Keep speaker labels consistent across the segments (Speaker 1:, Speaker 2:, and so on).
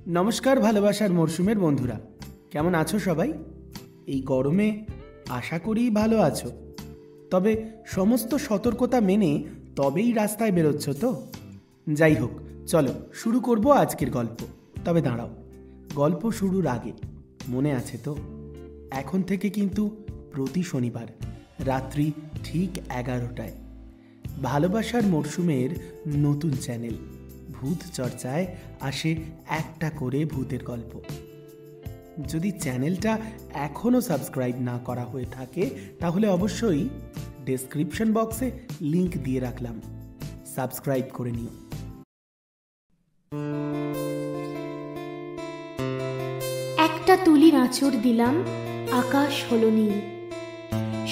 Speaker 1: নমস্কার ভালোবাসার মরশুমের বন্ধুরা, কেমন আছো সবাই? এই গরমে আশা করি ভালো আছো। তবে সমস্ত সতর্কতা মেনে তবেই রাস্তায় বেরোচ্ছ তো? যাই হোক, চলো শুরু করব আজকের গল্প। তবে দাঁড়াও, গল্প শুরুর আগে মনে আছে তো, এখন থেকে কিন্তু প্রতি শনিবার রাত্রি ঠিক 11টায় ভালোবাসার মরশুমের নতুন চ্যানেল ভূত চর্চায় আসে একটা করে ভূতের গল্প। যদি চ্যানেলটা এখনও সাবস্ক্রাইব না করা হয়ে থাকে তাহলে অবশ্যই ডেসক্রিপশন বক্সে লিংক দিয়ে রাখলাম, সাবস্ক্রাইব করে নিও।
Speaker 2: একটা তুলির আঁচড় দিলাম, আকাশ হলো নীল,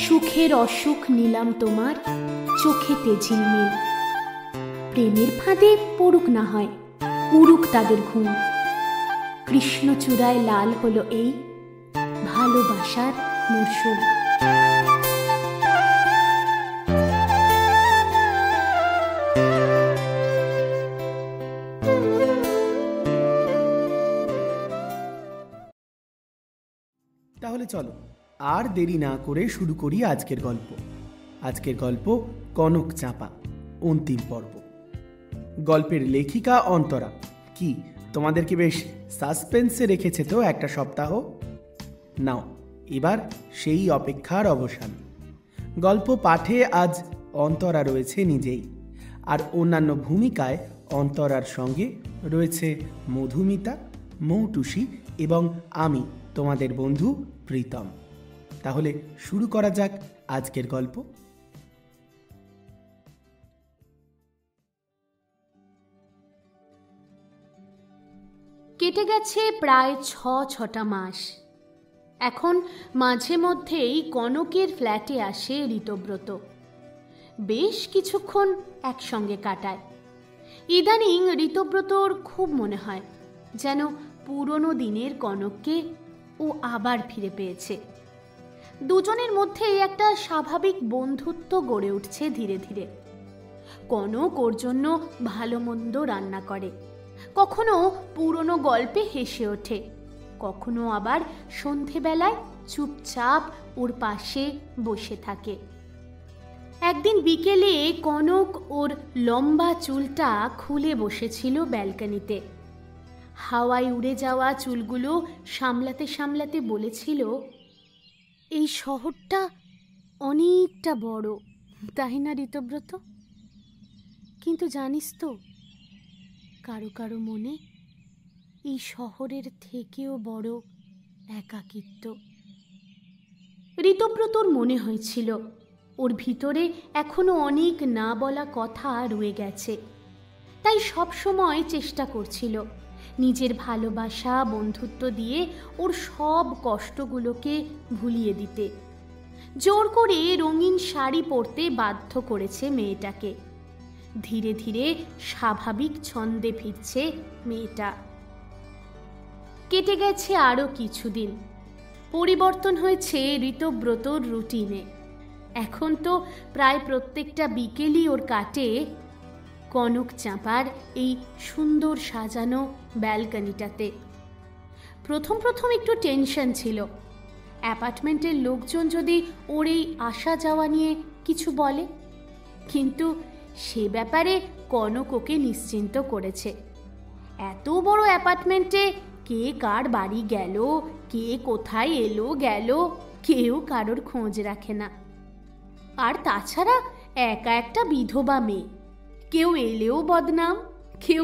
Speaker 2: সুখের অসুখ নিলাম তোমার চোখেতে ঝিলমিল। প্রেমের ফাঁদে পড়ুক না হয়, উড়ুক তাদের ঘুম, কৃষ্ণচূড়ায় লাল হলো এই ভালোবাসার মরশুম।
Speaker 1: তাহলে চলো আর দেরি না করে শুরু করি আজকের গল্প। আজকের গল্প কনক চাঁপা, অন্তিম পর্ব। গল্পের লেখিকা অন্তরা। কি তোমাদেরকে বেশ সাসপেন্সে রেখেছে তো একটা সপ্তাহ? নাও, এবার সেই অপেক্ষার অবসান। গল্প পাঠে আজ অন্তরা রয়েছে নিজেই, আর অন্যান্য ভূমিকায় অন্তরার সঙ্গে রয়েছে মধুমিতা, মৌটুসী এবং আমি তোমাদের বন্ধু প্রীতম। তাহলে শুরু করা যাক আজকের গল্প।
Speaker 2: কেটে গেছে প্রায় 6 মাস। এখন মাঝে মধ্যেই কনকের ফ্ল্যাটে আসে ঋতব্রত। বেশ কিছুক্ষণ একসঙ্গে কাটায়। ইদানিং ঋতব্রতর খুব মনে হয় যেন পুরনো দিনের কনককে ও আবার ফিরে পেয়েছে। দুজনের মধ্যে একটা স্বাভাবিক বন্ধুত্ব গড়ে উঠছে ধীরে ধীরে। কনক ওর জন্য ভালো মন্দ রান্না করে, কখনো পুরনো গল্পে হেসে ওঠে, কখনো আবার সন্ধেবেলায় চুপচাপ ওর পাশে বসে থাকে। একদিন বিকেলে কনক ওর লম্বা চুলটা খুলে বসেছিল ব্যালকনিতে। হাওয়ায় উড়ে যাওয়া চুলগুলো সামলাতে সামলাতে বলেছিল, এই শহরটা অনেকটা বড়, তাই না ঋতব্রত? কিন্তু জানিস তো, কারো কারো মনে এই শহরের থেকেও বড় একাকিত্ব। ঋতব্রতর মনে হয়েছিল ওর ভিতরে এখনো অনেক না বলা কথা রয়ে গেছে। তাই সব সময় চেষ্টা করছিল নিজের ভালোবাসা বন্ধুত্ব দিয়ে ওর সব কষ্টগুলোকে ভুলিয়ে দিতে। জোর করে রঙিন শাড়ি পরতে বাধ্য করেছে মেয়েটাকে। ধীরে ধীরে স্বাভাবিক ছন্দে ফিরছে মেয়েটা। কেটে গেছে আরো কিছুদিন। পরিবর্তন হয়েছে ঋতব্রতর রুটিনে। এখন তো প্রায় প্রত্যেকটা বিকেলই ওর কাটে কনক চাঁপার এই সুন্দর সাজানো ব্যালকনিটাতে। প্রথম একটু টেনশন ছিল, অ্যাপার্টমেন্টের লোকজন যদি ওর এই আসা যাওয়া নিয়ে কিছু বলে। কিন্তু সে ব্যাপারে কনক ওকে নিশ্চিন্ত করেছে। এত বড় অ্যাপার্টমেন্টে কে কার বাড়ি গেল, কে কোথায় এলো গেল, কেউ কারোর খোঁজ রাখে না। আর তাছাড়া একা একটা বিধবা মেয়ে, কেউ এলেও বদনাম, কেউ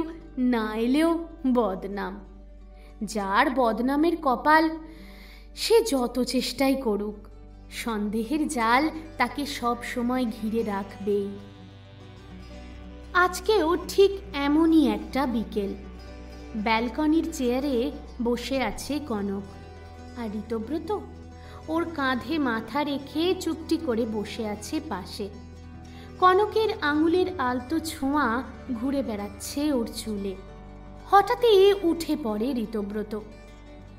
Speaker 2: না এলেও বদনাম। যার বদনামের কপাল, সে যত চেষ্টাই করুক, সন্দেহের জাল তাকে সব সময় ঘিরে রাখবেই। আজকেও ঠিক এমনই একটা বিকেল। ব্যালকনির চেয়ারে বসে আছে কনক, আর ঋতব্রত ওর কাঁধে মাথা রেখে চুপটি করে বসে আছে পাশে। কনকের আঙুলের আলতো ছোঁয়া ঘুরে বেড়াচ্ছে ওর চুলে। হঠাৎই উঠে পড়ে ঋতব্রত।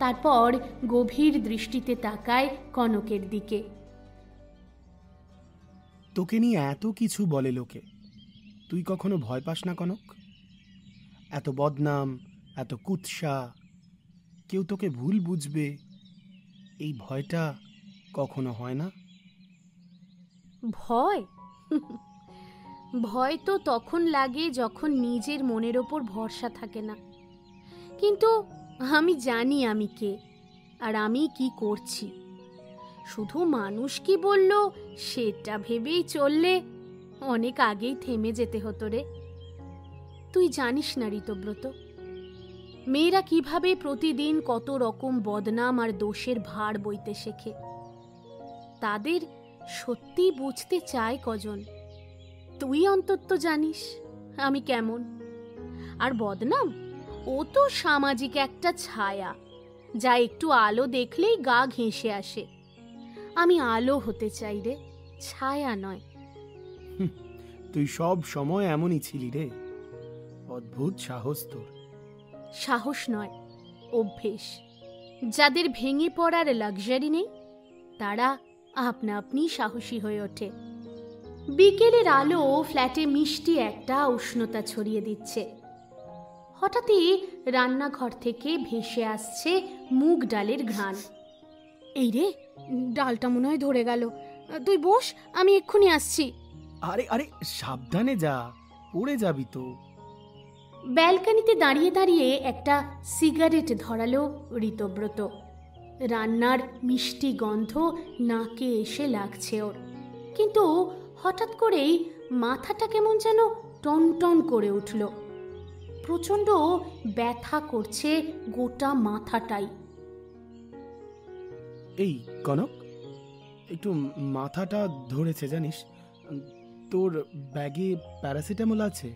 Speaker 2: তারপর গভীর দৃষ্টিতে তাকায় কনকের দিকে।
Speaker 1: তোকে নিয়ে এত কিছু বলে লোকে, তুই কখনো ভয় পাস না কনক? এত বদনাম, এত কুৎসা, কেউ তোকে ভুল বুঝবে, এই ভয়টা কখনো হয় না?
Speaker 2: ভয়? ভয় তো তখন লাগে যখন নিজের মনের ওপর ভরসা থাকে না। কিন্তু আমি জানি আমি কে আর আমি কি করছি। শুধু মানুষ কি বলল সেটা ভেবেই চললে অনেক আগেই থেমে যেতে হতো রে। তুই জানিস না ঋতব্রত, মেয়েরা কিভাবে প্রতিদিন কত রকম বদনাম আর দোষের ভার বইতে শেখে। তাদের সত্যি বুঝতে চায় কজন? তুই অন্তত জানিস আমি কেমন। আর বদনাম, ও তো সামাজিক একটা ছায়া, যা একটু আলো দেখলেই গা ঘেঁষে আসে। আমি আলো হতে চাই রে, ছায়া নয়।
Speaker 1: তুই সব সময় এমনই ছিলি রে, অদ্ভুত সাহস তোর।
Speaker 2: সাহস নয়, অভ্যেস। যাদের ভেঙে পড়ার লাক্সারি নেই তারা আপনা আপনি সাহসী হয়ে ওঠে। বিকেলের আলো ফ্ল্যাটে মিষ্টি একটা উষ্ণতা ছড়িয়ে দিচ্ছে। হঠাৎই রান্নাঘর থেকে ভেসে আসছে মুগ ডালের ঘ্রাণ। এই রে, ডালটা মনে হয় ধরে গেল। তুই বস, আমি এক্ষুনি আসছি।
Speaker 1: আরে আরে সাবধানে যা, পড়ে যাবি তো।
Speaker 2: ব্যালকনিতে দাঁড়িয়ে দাঁড়িয়ে একটা সিগারেট ধরালো ঋতব্রত। রান্নার মিষ্টি গন্ধ নাকে এসে লাগছে ওর, কিন্তু হঠাৎ করেই মাথাটা কেমন যেন টনটন করে উঠল। প্রচণ্ড ব্যথা করছে গোটা মাথাটাই।
Speaker 1: এই কনক, একটু মাথাটা ধরেছে জানিস। তোর ব্যাগে প্যারাসিটামল আছে?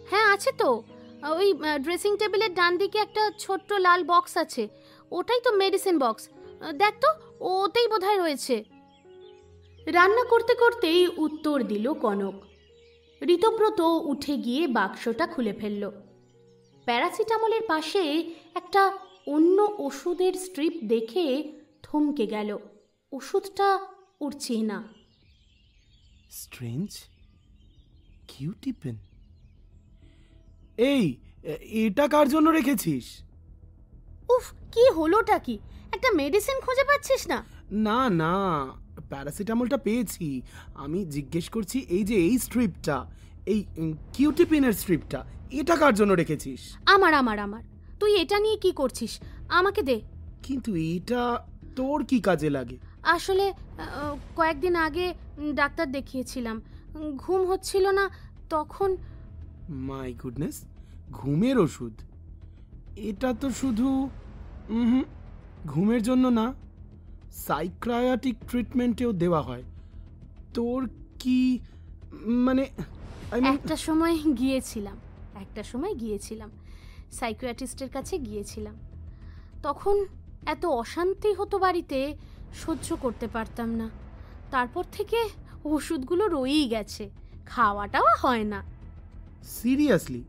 Speaker 2: হ্যাঁ আছে তো, ওই ড্রেসিং টেবিলের ডান দিকে একটা ছোট্ট লাল বক্স আছে, ওটাই তো মেডিসিন বক্স। দেখ তো, ওতেই বোধহয় রয়েছে। রান্না করতে করতেই উত্তর দিল কনক। ঋতব্রত উঠে গিয়ে বাক্সটা খুলে ফেলল। প্যারাসিটামলের পাশে একটা অন্য ওষুধের স্ট্রিপ দেখে থমকে গেল। ওষুধটা ওর চেনা।
Speaker 1: স্ট্রেঞ্জ, কিউটি পেন। এই, এটা কার জন্য রেখেছিস?
Speaker 2: উফ, কি হলোটা কি? একটা মেডিসিন খুঁজে পাচ্ছিস না?
Speaker 1: না না, প্যারাসিটামলটা পেয়েছি। আমি জিজ্ঞেস করছি এই যে এই স্ট্রিপটা, এই কিউটি পেনের স্ট্রিপটা, এটা কার জন্য রেখেছিস?
Speaker 2: আমার আমার আমার তুই এটা নিয়ে কি করছিস? আমাকে দে।
Speaker 1: কিন্তু এটা তোর কি কাজে লাগে?
Speaker 2: আসলে কয়েকদিন আগে ডাক্তার দেখিয়েছিলাম, ঘুম হচ্ছিল না, তখন।
Speaker 1: মাই গুডনেস, ঘুমের ওষুধ? এটা তো শুধু ঘুমের জন্য না, সাইকিয়াট্রিক ট্রিটমেন্টেও দেওয়া হয়। তোর কি মানে?
Speaker 2: একটা সময় গিয়েছিলাম সাইকিয়াট্রিস্টের কাছে গিয়েছিলাম। তখন এত অশান্তি হতো বাড়িতে, সহ্য করতে পারতাম না। তারপর থেকে ওষুধগুলো রয়েই গেছে, খাওয়াটাও হয় না।
Speaker 1: সিরিয়াসলি?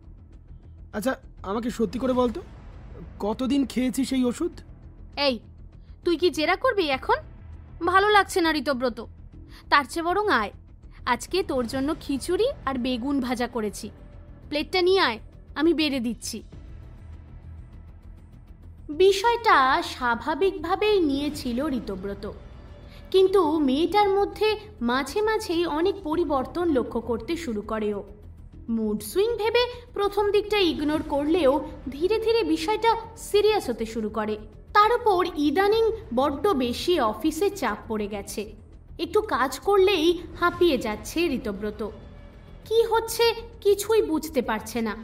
Speaker 1: আচ্ছা আমাকে সত্যি করে বলতো, কতদিন খেয়েছিস এই ওষুধ?
Speaker 2: এই, তুই কি জেরা করবি এখন? ভালো লাগছে না ঋতব্রত, তার চেয়ে বরং আয়, আজকে তোর জন্য খিচুড়ি আর বেগুন ভাজা করেছি, প্লেটটা নিয়ে আয়, আমি বেড়ে দিচ্ছি। বিষয়টা স্বাভাবিকভাবেই নিয়েছিল ঋতব্রত, কিন্তু মেয়েটার মধ্যে মাঝে মাঝেই অনেক পরিবর্তন লক্ষ্য করতে শুরু করে ও। মুড সুইং ভেবে প্রথম দিকটা ইগনোর করলেও ধীরে ধীরে বিষয়টা সিরিয়াস হতে শুরু করে। তার উপর ইদানিং বড্ড বেশি অফিসে চাপ পড়ে গেছে। একটু কাজ করলেই হাঁপিয়ে যাচ্ছে ঋতব্রত। কি হচ্ছে কিছুই বুঝতে পারছে না।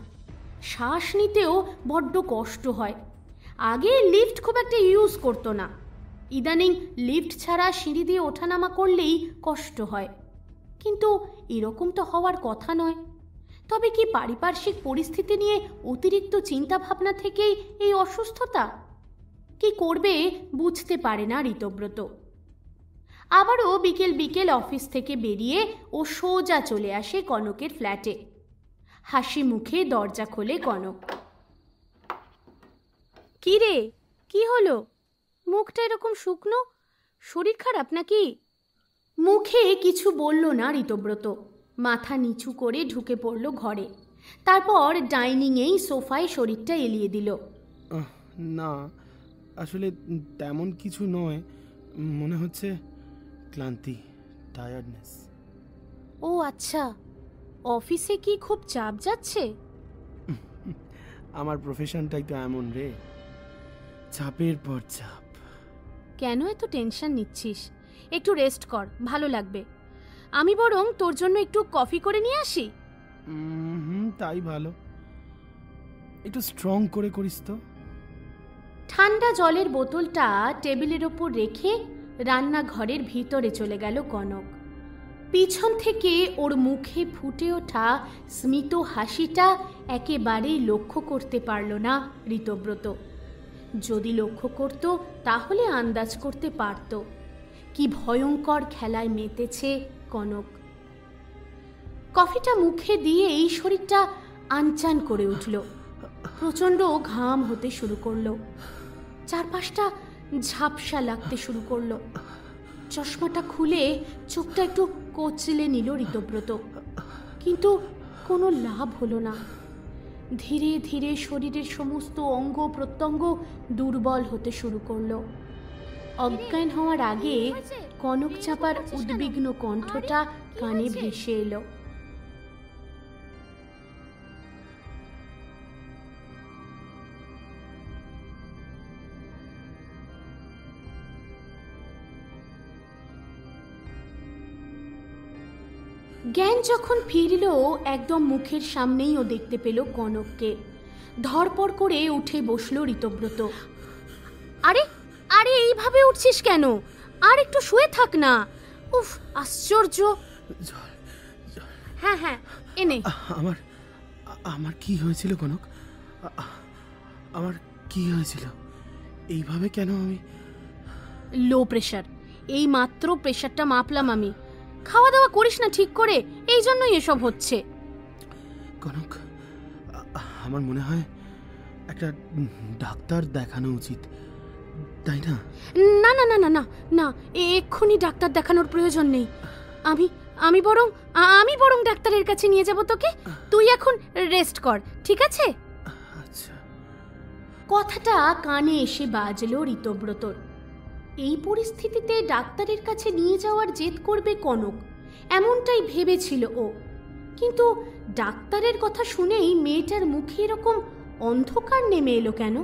Speaker 2: শ্বাস নিতেও বড্ড কষ্ট হয়। আগে লিফট খুব একটা ইউজ করতো না, ইদানিং লিফট ছাড়া সিঁড়ি দিয়ে ওঠানামা করলেই কষ্ট হয়। কিন্তু এরকম তো হওয়ার কথা নয়। তবে কি পারিপার্শ্বিক পরিস্থিতি নিয়ে অতিরিক্ত চিন্তা ভাবনা থেকেই এই অসুস্থতা? কি করবে বুঝতে পারে না ঋতব্রত। আবারও বিকেল বিকেল অফিস থেকে বেরিয়ে ও সোজা চলে আসে কনকের ফ্ল্যাটে। হাসি মুখে দরজা খোলে কনক। কি রে, কি হলো? মুখটা এরকম শুকনো, শরীর খারাপ নাকি? মুখে কিছু বলল না ঋতব্রত, মাথা নিচু করে ঢুকে পড়ল ঘরে। তারপর ডাইনিংয়েই সোফায় শরীরটা এলিয়ে দিল।
Speaker 1: না, আসলে তেমন কিছু নয়, মনে হচ্ছে ক্লান্তি, টায়ার্ডনেস।
Speaker 2: ও আচ্ছা, অফিসে কি খুব চাপ যাচ্ছে?
Speaker 1: আমার প্রফেশনটাই তো এমন রে, চাপের পর চাপ।
Speaker 2: কেন এত টেনশন নিচ্ছিস? একটু রেস্ট কর, ভালো লাগবে। আমি বরং তোর জন্য একটু কফি করে নিয়ে আসি।
Speaker 1: তাই ভালো, একটু স্ট্রং করে করিস তো।
Speaker 2: ঠান্ডা জলের বোতলটা টেবিলের ওপর রেখে রান্নাঘরের ভিতরে চলে গেল কনক। পিছন থেকে ওর মুখে ফুটে ওঠা স্মিত হাসিটা একেবারেই লক্ষ্য করতে পারল না ঋতব্রত। যদি লক্ষ্য করত তাহলে আন্দাজ করতে পারত কি ভয়ঙ্কর খেলায় মেতেছে কনক। কফিটা মুখে দিয়ে এই শরীরটা আনচান করে উঠল, প্রচণ্ড ঘাম হতে শুরু করলো, চারপাশটা ঝাপসা লাগতে শুরু করলো। চশমাটা খুলে চোখটা একটু কচলে নিল ঋতব্রত, কিন্তু কোনো লাভ হলো না। ধীরে ধীরে শরীরের সমস্ত অঙ্গ প্রত্যঙ্গ দুর্বল হতে শুরু করলো। অজ্ঞান হওয়ার আগে কনক চাপার উদ্বিগ্ন কণ্ঠটা কানে ভেসে এলো। জ্ঞান যখন ফিরল, একদম মুখের সামনেই ও দেখতে পেল কনককে। ধরপড় করে উঠে বসল ঋতব্রত। আরে আরে এইভাবে উঠছিস কেন? আর একটু শুয়ে থাক না। উফ, আশ্চর্য। হ্যাঁ হ্যাঁ, এনে।
Speaker 1: আমার আমার কি হয়েছিল কনক? আমার কি হয়েছিল? এইভাবে কেন আমি?
Speaker 2: Low pressure. এই মাত্র প্রেশারটা মাপলাম আমি। খাওয়া দাওয়া করিস না ঠিক করে, এই জন্যই এসব হচ্ছে।
Speaker 1: কনক, আমার মনে হয় একটা ডাক্তার দেখানো উচিত, তাই না?
Speaker 2: না না না না না না, এক্ষুনি ডাক্তার দেখানোর প্রয়োজন নেই। আমি বরং ডাক্তারের কাছে নিয়ে যাব তোকে। তুই এখন রেস্ট কর, ঠিক আছে?
Speaker 1: আচ্ছা।
Speaker 2: কথাটা কানে এসে বাজলো ঋতব্রতর। এই পরিস্থিতিতে ডাক্তারের কাছে নিয়ে যাওয়ার জেদ করবে কনক, এমনটাই ভেবেছিল ও। কিন্তু ডাক্তারের কথা শুনেই মেয়েটার মুখে এরকম অন্ধকার নেমে এলো কেন?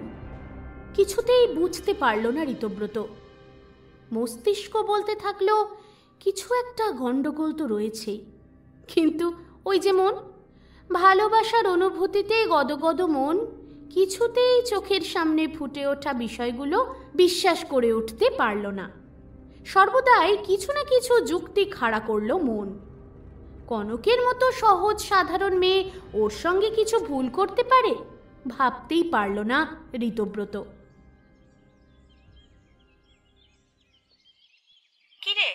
Speaker 2: কিছুতেই বুঝতে পারল না ঋতব্রত। মস্তিষ্ক বলতে থাকলো কিছু একটা গন্ডগোল তো রয়েছেই, কিন্তু ওই যে মন, ভালোবাসার অনুভূতিতে গদগদ মন কিছুতেই চোখের সামনে ফুটে ওঠা বিষয়গুলো বিশ্বাস করে উঠতে পারল না। সর্বদাই কিছু না কিছু যুক্তি খাড়া করল মন। কনকের মতো সহজ সাধারণ মেয়ে ওর সঙ্গে কিছু ভুল করতে পারে ভাবতেই পারল না ঋতব্রত।
Speaker 3: কিরে,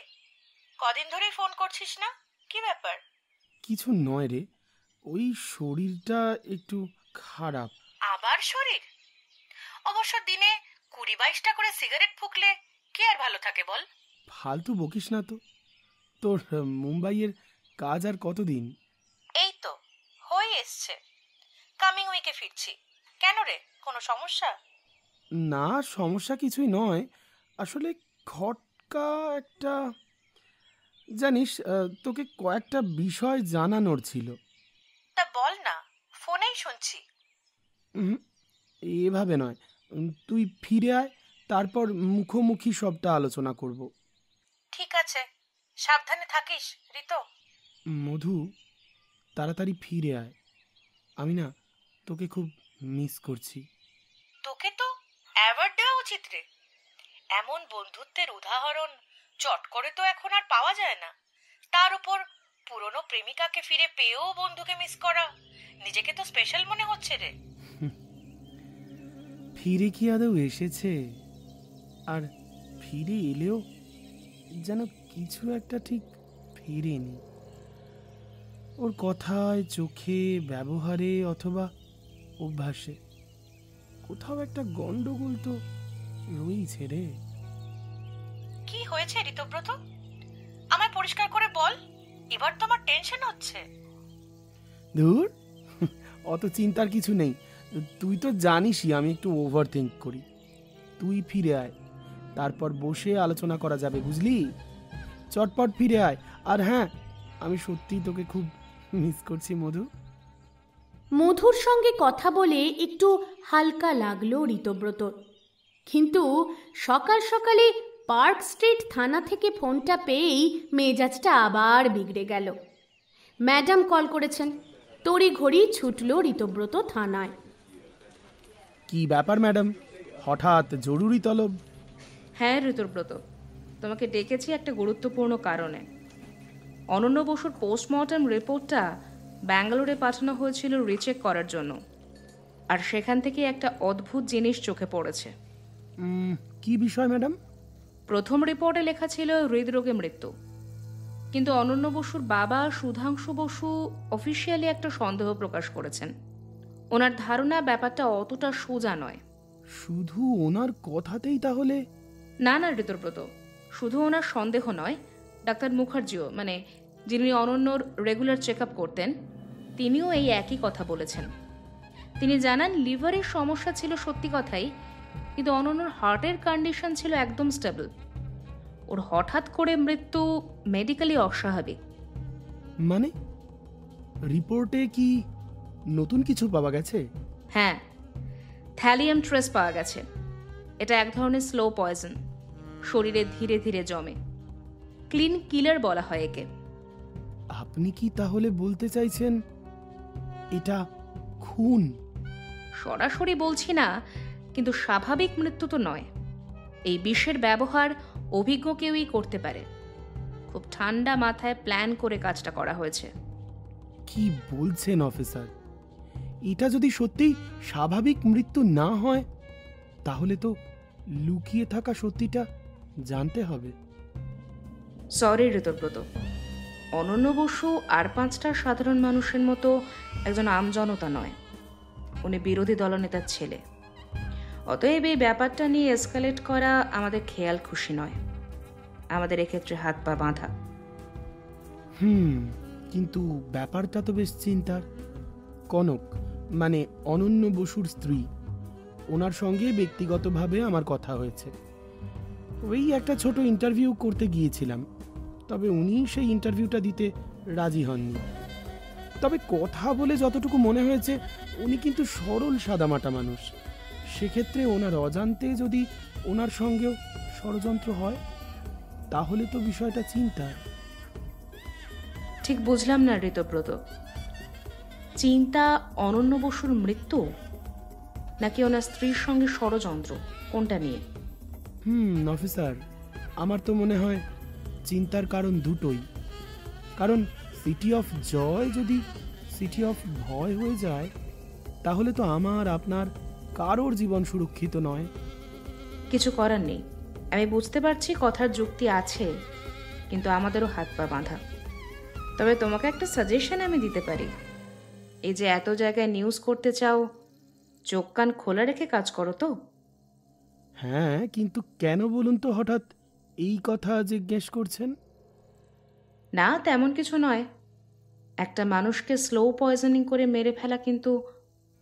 Speaker 3: কদিন ধরে ফোন করছিস না? কি ব্যাপার?
Speaker 1: কিছু নয় রে, ওই শরীরটা একটু খারাপ।
Speaker 3: আবার শরীর? অবশ্য দিনে 20-22টা করে সিগারেট ফুঁকলে কে আর ভালো থাকে বল?
Speaker 1: ফালতু বকিস না তো। তোর মুম্বাইয়ের কাজ আর কতদিন?
Speaker 3: এই তো হয়ে এসছে, কামিং উইকে ফিরছি। কেন রে, কোনো সমস্যা?
Speaker 1: না, সমস্যা কিছুই নয়, আসলে খটকা একটা। জানিস, তোকে কয়েকটা বিষয় জানানোর ছিল।
Speaker 3: তা বল না, ফোনেই শুনছি।
Speaker 1: এভাবে নয়, তুই ফিরে আয়, তারপর মুখোমুখি সবটা আলোচনা করব।
Speaker 3: ঠিক আছে, সাবধানে থাকিস ঋতো।
Speaker 1: মধু, তাড়াতাড়ি ফিরে আয়, আমি না তোকে খুব মিস করছি।
Speaker 3: তোকে তো অ্যাওয়ার্ড দেওয়া উচিত রে। এমন বন্ধুত্বের উদাহরণ চট করে তো এখন আর পাওয়া যায় না। তার উপর পুরনো প্রেমিকাকে ফিরে পেয়েও বন্ধুকে মিস করা, নিজেকে তো স্পেশাল মনে হচ্ছে রে।
Speaker 1: ফিরে কি আদৌ এসেছে? আর ফিরে এলেও যেন কিছু একটা ঠিক ফিরেনি। ওর কথায়, চোখে, ব্যবহারে অথবা অভ্যাসে কোথাও একটা গন্ডগোল তো রয়েছে রে।
Speaker 3: কি হয়েছে ঋতব্রত? আমায় পরিষ্কার করে বল, এবার তোমার টেনশন হচ্ছে।
Speaker 1: ধুর, অত চিন্তার কিছু নেই, তুই তো জানিসই আমি একটু ওভার থিঙ্ক করি। তুই ফিরে আয়, তারপর বসে আলোচনা করা যাবে, বুঝলি? চটপট ফিরে আয়। আর হ্যাঁ, আমি সত্যিই তোকে খুব মিস করছি মধু।
Speaker 2: মধুর সঙ্গে কথা বলে একটু হালকা লাগলো ঋতব্রতর, কিন্তু সকাল সকালে পার্ক স্ট্রিট থানা থেকে ফোনটা পেয়েই মেজাজটা আবার বিগড়ে গেল। ম্যাডাম কল করেছেন, তড়িঘড়ি ছুটল ঋতব্রত থানায়।
Speaker 1: কি ব্যাপার ম্যাডাম, হঠাৎ জরুরি তলব?
Speaker 4: হ্যাঁ ঋতুব্রত, তোমাকে ডেকেছি একটা গুরুত্বপূর্ণ কারণে। অনন্য বসুর পোস্টমর্টম রিপোর্টটা ব্যাঙ্গালোরে পাঠানো হয়েছিল রিচেক করার জন্য, আর সেখান থেকে একটা অদ্ভুত জিনিস চোখে পড়েছে।
Speaker 1: কি বিষয় ম্যাডাম?
Speaker 4: প্রথম রিপোর্টে লেখা ছিল হৃদরোগে মৃত্যু, কিন্তু অনন্য বসুর বাবা সুধাংশু বসু অফিসিয়ালি একটা সন্দেহ প্রকাশ করেছেন। ওনার ধারণা ব্যাপারটা অতটা সোজা নয়।
Speaker 1: শুধু ওনার কথাতেই তাহলে?
Speaker 4: না না ঋতুব্রত, শুধু ওনার সন্দেহ নয়, ডাক্তার মুখার্জিও, মানে যিনি অনন্যর রেগুলার চেক আপ করতেন, তিনিও এই একই কথা বলেছেন। তিনি জানান লিভারের সমস্যা ছিল সত্যি কথাই, কিন্তু অনন্যর হার্টের কন্ডিশন ছিল একদম স্টেবল। ওর হঠাৎ করে মৃত্যু মেডিকেলি অস্বাভাবিক।
Speaker 1: মানে রিপোর্টে কি নতুন কিছু পাওয়া গেছে?
Speaker 4: হ্যাঁ, থ্যালিয়াম ট্রেস পাওয়া গেছে। এটা এক ধরনের স্লো পয়জন, শরীরে ধীরে ধীরে জমে। ক্লিন কিলার বলা হয় একে।
Speaker 1: আপনি কি তাহলে বলতে চাইছেন এটা খুন?
Speaker 4: সরাসরি বলছি না, কিন্তু স্বাভাবিক মৃত্যু তো নয়। এই বিষের ব্যবহার অভিজ্ঞ কেউই করতে পারে। খুব ঠান্ডা মাথায় প্ল্যান করে কাজটা করা হয়েছে।
Speaker 1: কি বলছেন অফিসার? এটা যদি সত্যি স্বাভাবিক মৃত্যু না হয়, তাহলে তো লুকিয়ে থাকা সত্যিটা জানতে হবে।
Speaker 4: সরি ঋতুব্রত, অনন্য বসু আর 5টা সাধারণ মানুষের মতো একজন আমজনতা নয়। উনি বিরোধী দলনেতার ছেলে। অতএব এই ব্যাপারটা নিয়ে এসকালেট করা আমাদের খেয়াল খুশি নয়। আমাদের এক্ষেত্রে হাত পা বাঁধা।
Speaker 1: কিন্তু ব্যাপারটা তো বেশ চিন্তার। কনক, মানে অনন্য বসুর স্ত্রী, ওনার সঙ্গে ব্যক্তিগতভাবে আমার কথা হয়েছে। ওই একটা ছোট ইন্টারভিউ করতে গিয়েছিলাম, তবে উনি সেই ইন্টারভিউটা দিতে রাজি হননি। তবে কথা বলে যতটুকু মনে হয়েছে উনি কিন্তু সরল সাদামাটা মানুষ। সেক্ষেত্রে ওনার অজান্তে যদি ওনার সঙ্গেও ষড়যন্ত্র হয়, তাহলে তো বিষয়টা চিন্তার।
Speaker 4: ঠিক বুঝলাম না ঋতব্রত, চিন্তা অনন্য বসুর মৃত্যু নাকি ওনার স্ত্রীর সঙ্গে ষড়যন্ত্র, কোনটা নিয়ে?
Speaker 1: অফিসার, আমার তো মনে হয় চিন্তার কারণ দুটোই। কারণ সিটি অফ জয় যদি সিটি অফ ভয় হয়ে যায়, তাহলে তো আমার আপনার কারোর জীবন সুরক্ষিত নয়।
Speaker 4: কিছু করার নেই, আমি বুঝতে পারছি কথার যুক্তি আছে, কিন্তু আমাদেরও হাত পা বাঁধা। তবে তোমাকে একটা সাজেশন আমি দিতে পারি। এই যে এত জায়গায় নিউজ করতে চাও, চোখ কান খোলা রেখে কাজ করো তো।
Speaker 1: হ্যাঁ, কিন্তু কেন বলুন তো হঠাৎ এই কথা জিজ্ঞেস করছেন?
Speaker 4: না, তেমন কিছু নয়। একটা মানুষকে স্লো পয়জনিং করে মেরে ফেলা কিন্তু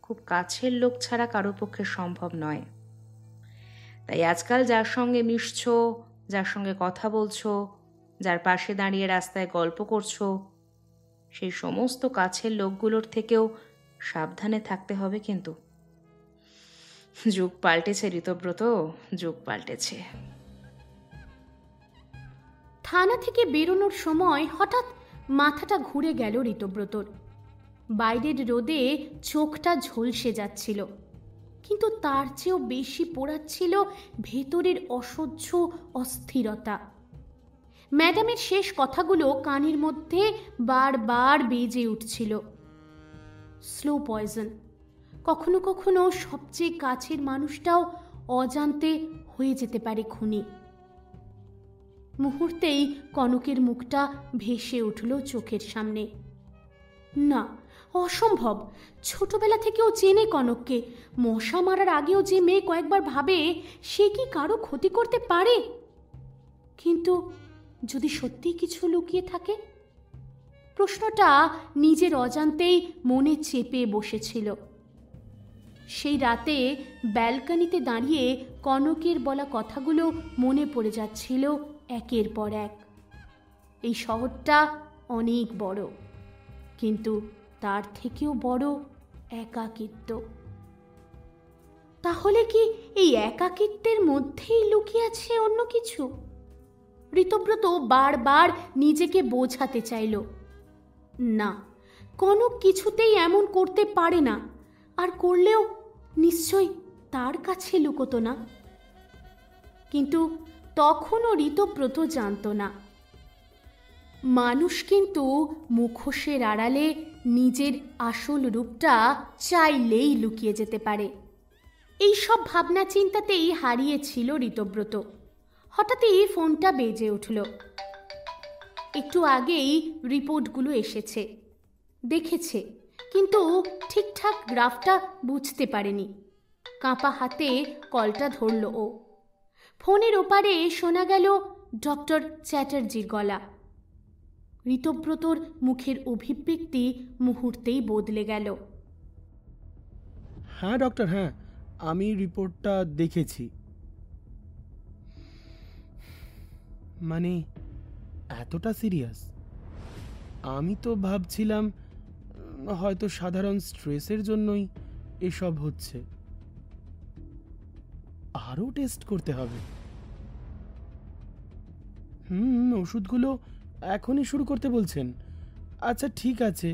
Speaker 4: খুব কাছের লোক ছাড়া কারো পক্ষে সম্ভব নয়। তাই আজকাল যার সঙ্গে মিশছো, যার সঙ্গে কথা বলছো, যার পাশে দাঁড়িয়ে রাস্তায় গল্প করছো, সেই সমস্ত কাছের লোকগুলোর থেকেও সাবধানে থাকতে হবে। কিন্তু যুগ পাল্টেছে ঋতব্রত, যুগ পাল্টেছে।
Speaker 2: থানা থেকে বেরোনোর সময় হঠাৎ মাথাটা ঘুরে গেল ঋতব্রতর। বাইরের রোদে চোখটা ঝলসে যাচ্ছিল, কিন্তু তার চেয়েও বেশি পোড়াচ্ছিল ভেতরের অসহ্য অস্থিরতা। ম্যাডামের শেষ কথাগুলো কানের মধ্যে বারবার বেজে উঠছিল। স্লো পয়জন, কখনো কখনো সবচেয়ে কাছের মানুষটাও অজান্তে হয়ে যেতে পারে খুনি। মুহূর্তেই কনকের মুখটা ভেসে উঠল চোখের সামনে। না, অসম্ভব। ছোটবেলা থেকেও চেনে কনককে। মশা মারার আগেও যে মেয়ে কয়েকবার ভাবে সে কি কারো ক্ষতি করতে পারে। কিন্তু যদি সত্যি কিছু লুকিয়ে থাকে? প্রশ্নটা নিজের অজান্তেই মনে চেপে বসেছিল। সেই রাতে ব্যালকনিতে দাঁড়িয়ে কনকের বলা কথাগুলো মনে পড়ে যাচ্ছিল একের পর এক। এই শহরটা অনেক বড়, কিন্তু তার থেকেও বড় একাকিত্ব। তাহলে কি এই একাকিত্বের মধ্যেই লুকিয়ে আছে অন্য কিছু? ঋতব্রত বারবার নিজেকে বোঝাতে চাইল, না, কনক কিছুতেই এমন করতে পারে না, আর করলেও নিশ্চয় তার কাছে লুকোতো না। কিন্তু তখনও ঋতব্রত জানত না, মানুষ কিন্তু মুখোশের আড়ালে নিজের আসল রূপটা চাইলেই লুকিয়ে যেতে পারে। এই সব ভাবনা চিন্তাতেই হারিয়েছিল ঋতব্রত। হঠাৎই ফোনটা বেজে উঠল। একটু আগেই রিপোর্টগুলো এসেছে, দেখেছে, কিন্তু ঠিকঠাক গ্রাফটা বুঝতে পারেনি। কাঁপা হাতে কলটা ধরল ও। ফোনের ওপারে শোনা গেল ডক্টর চ্যাটার্জির গলা। ঋতব্রতর মুখের অভিব্যক্তি মুহূর্তেই বদলে গেল।
Speaker 1: হ্যাঁ ডক্টর, হ্যাঁ, আমি রিপোর্টটা দেখেছি। মানে এতটা সিরিয়াস? আমি তো ভাবছিলাম হয়তো সাধারণ স্ট্রেসের জন্যই এসব হচ্ছে। আরও টেস্ট করতে হবে। ওষুধগুলো এখনই শুরু করতে বলছেন? আচ্ছা ঠিক আছে,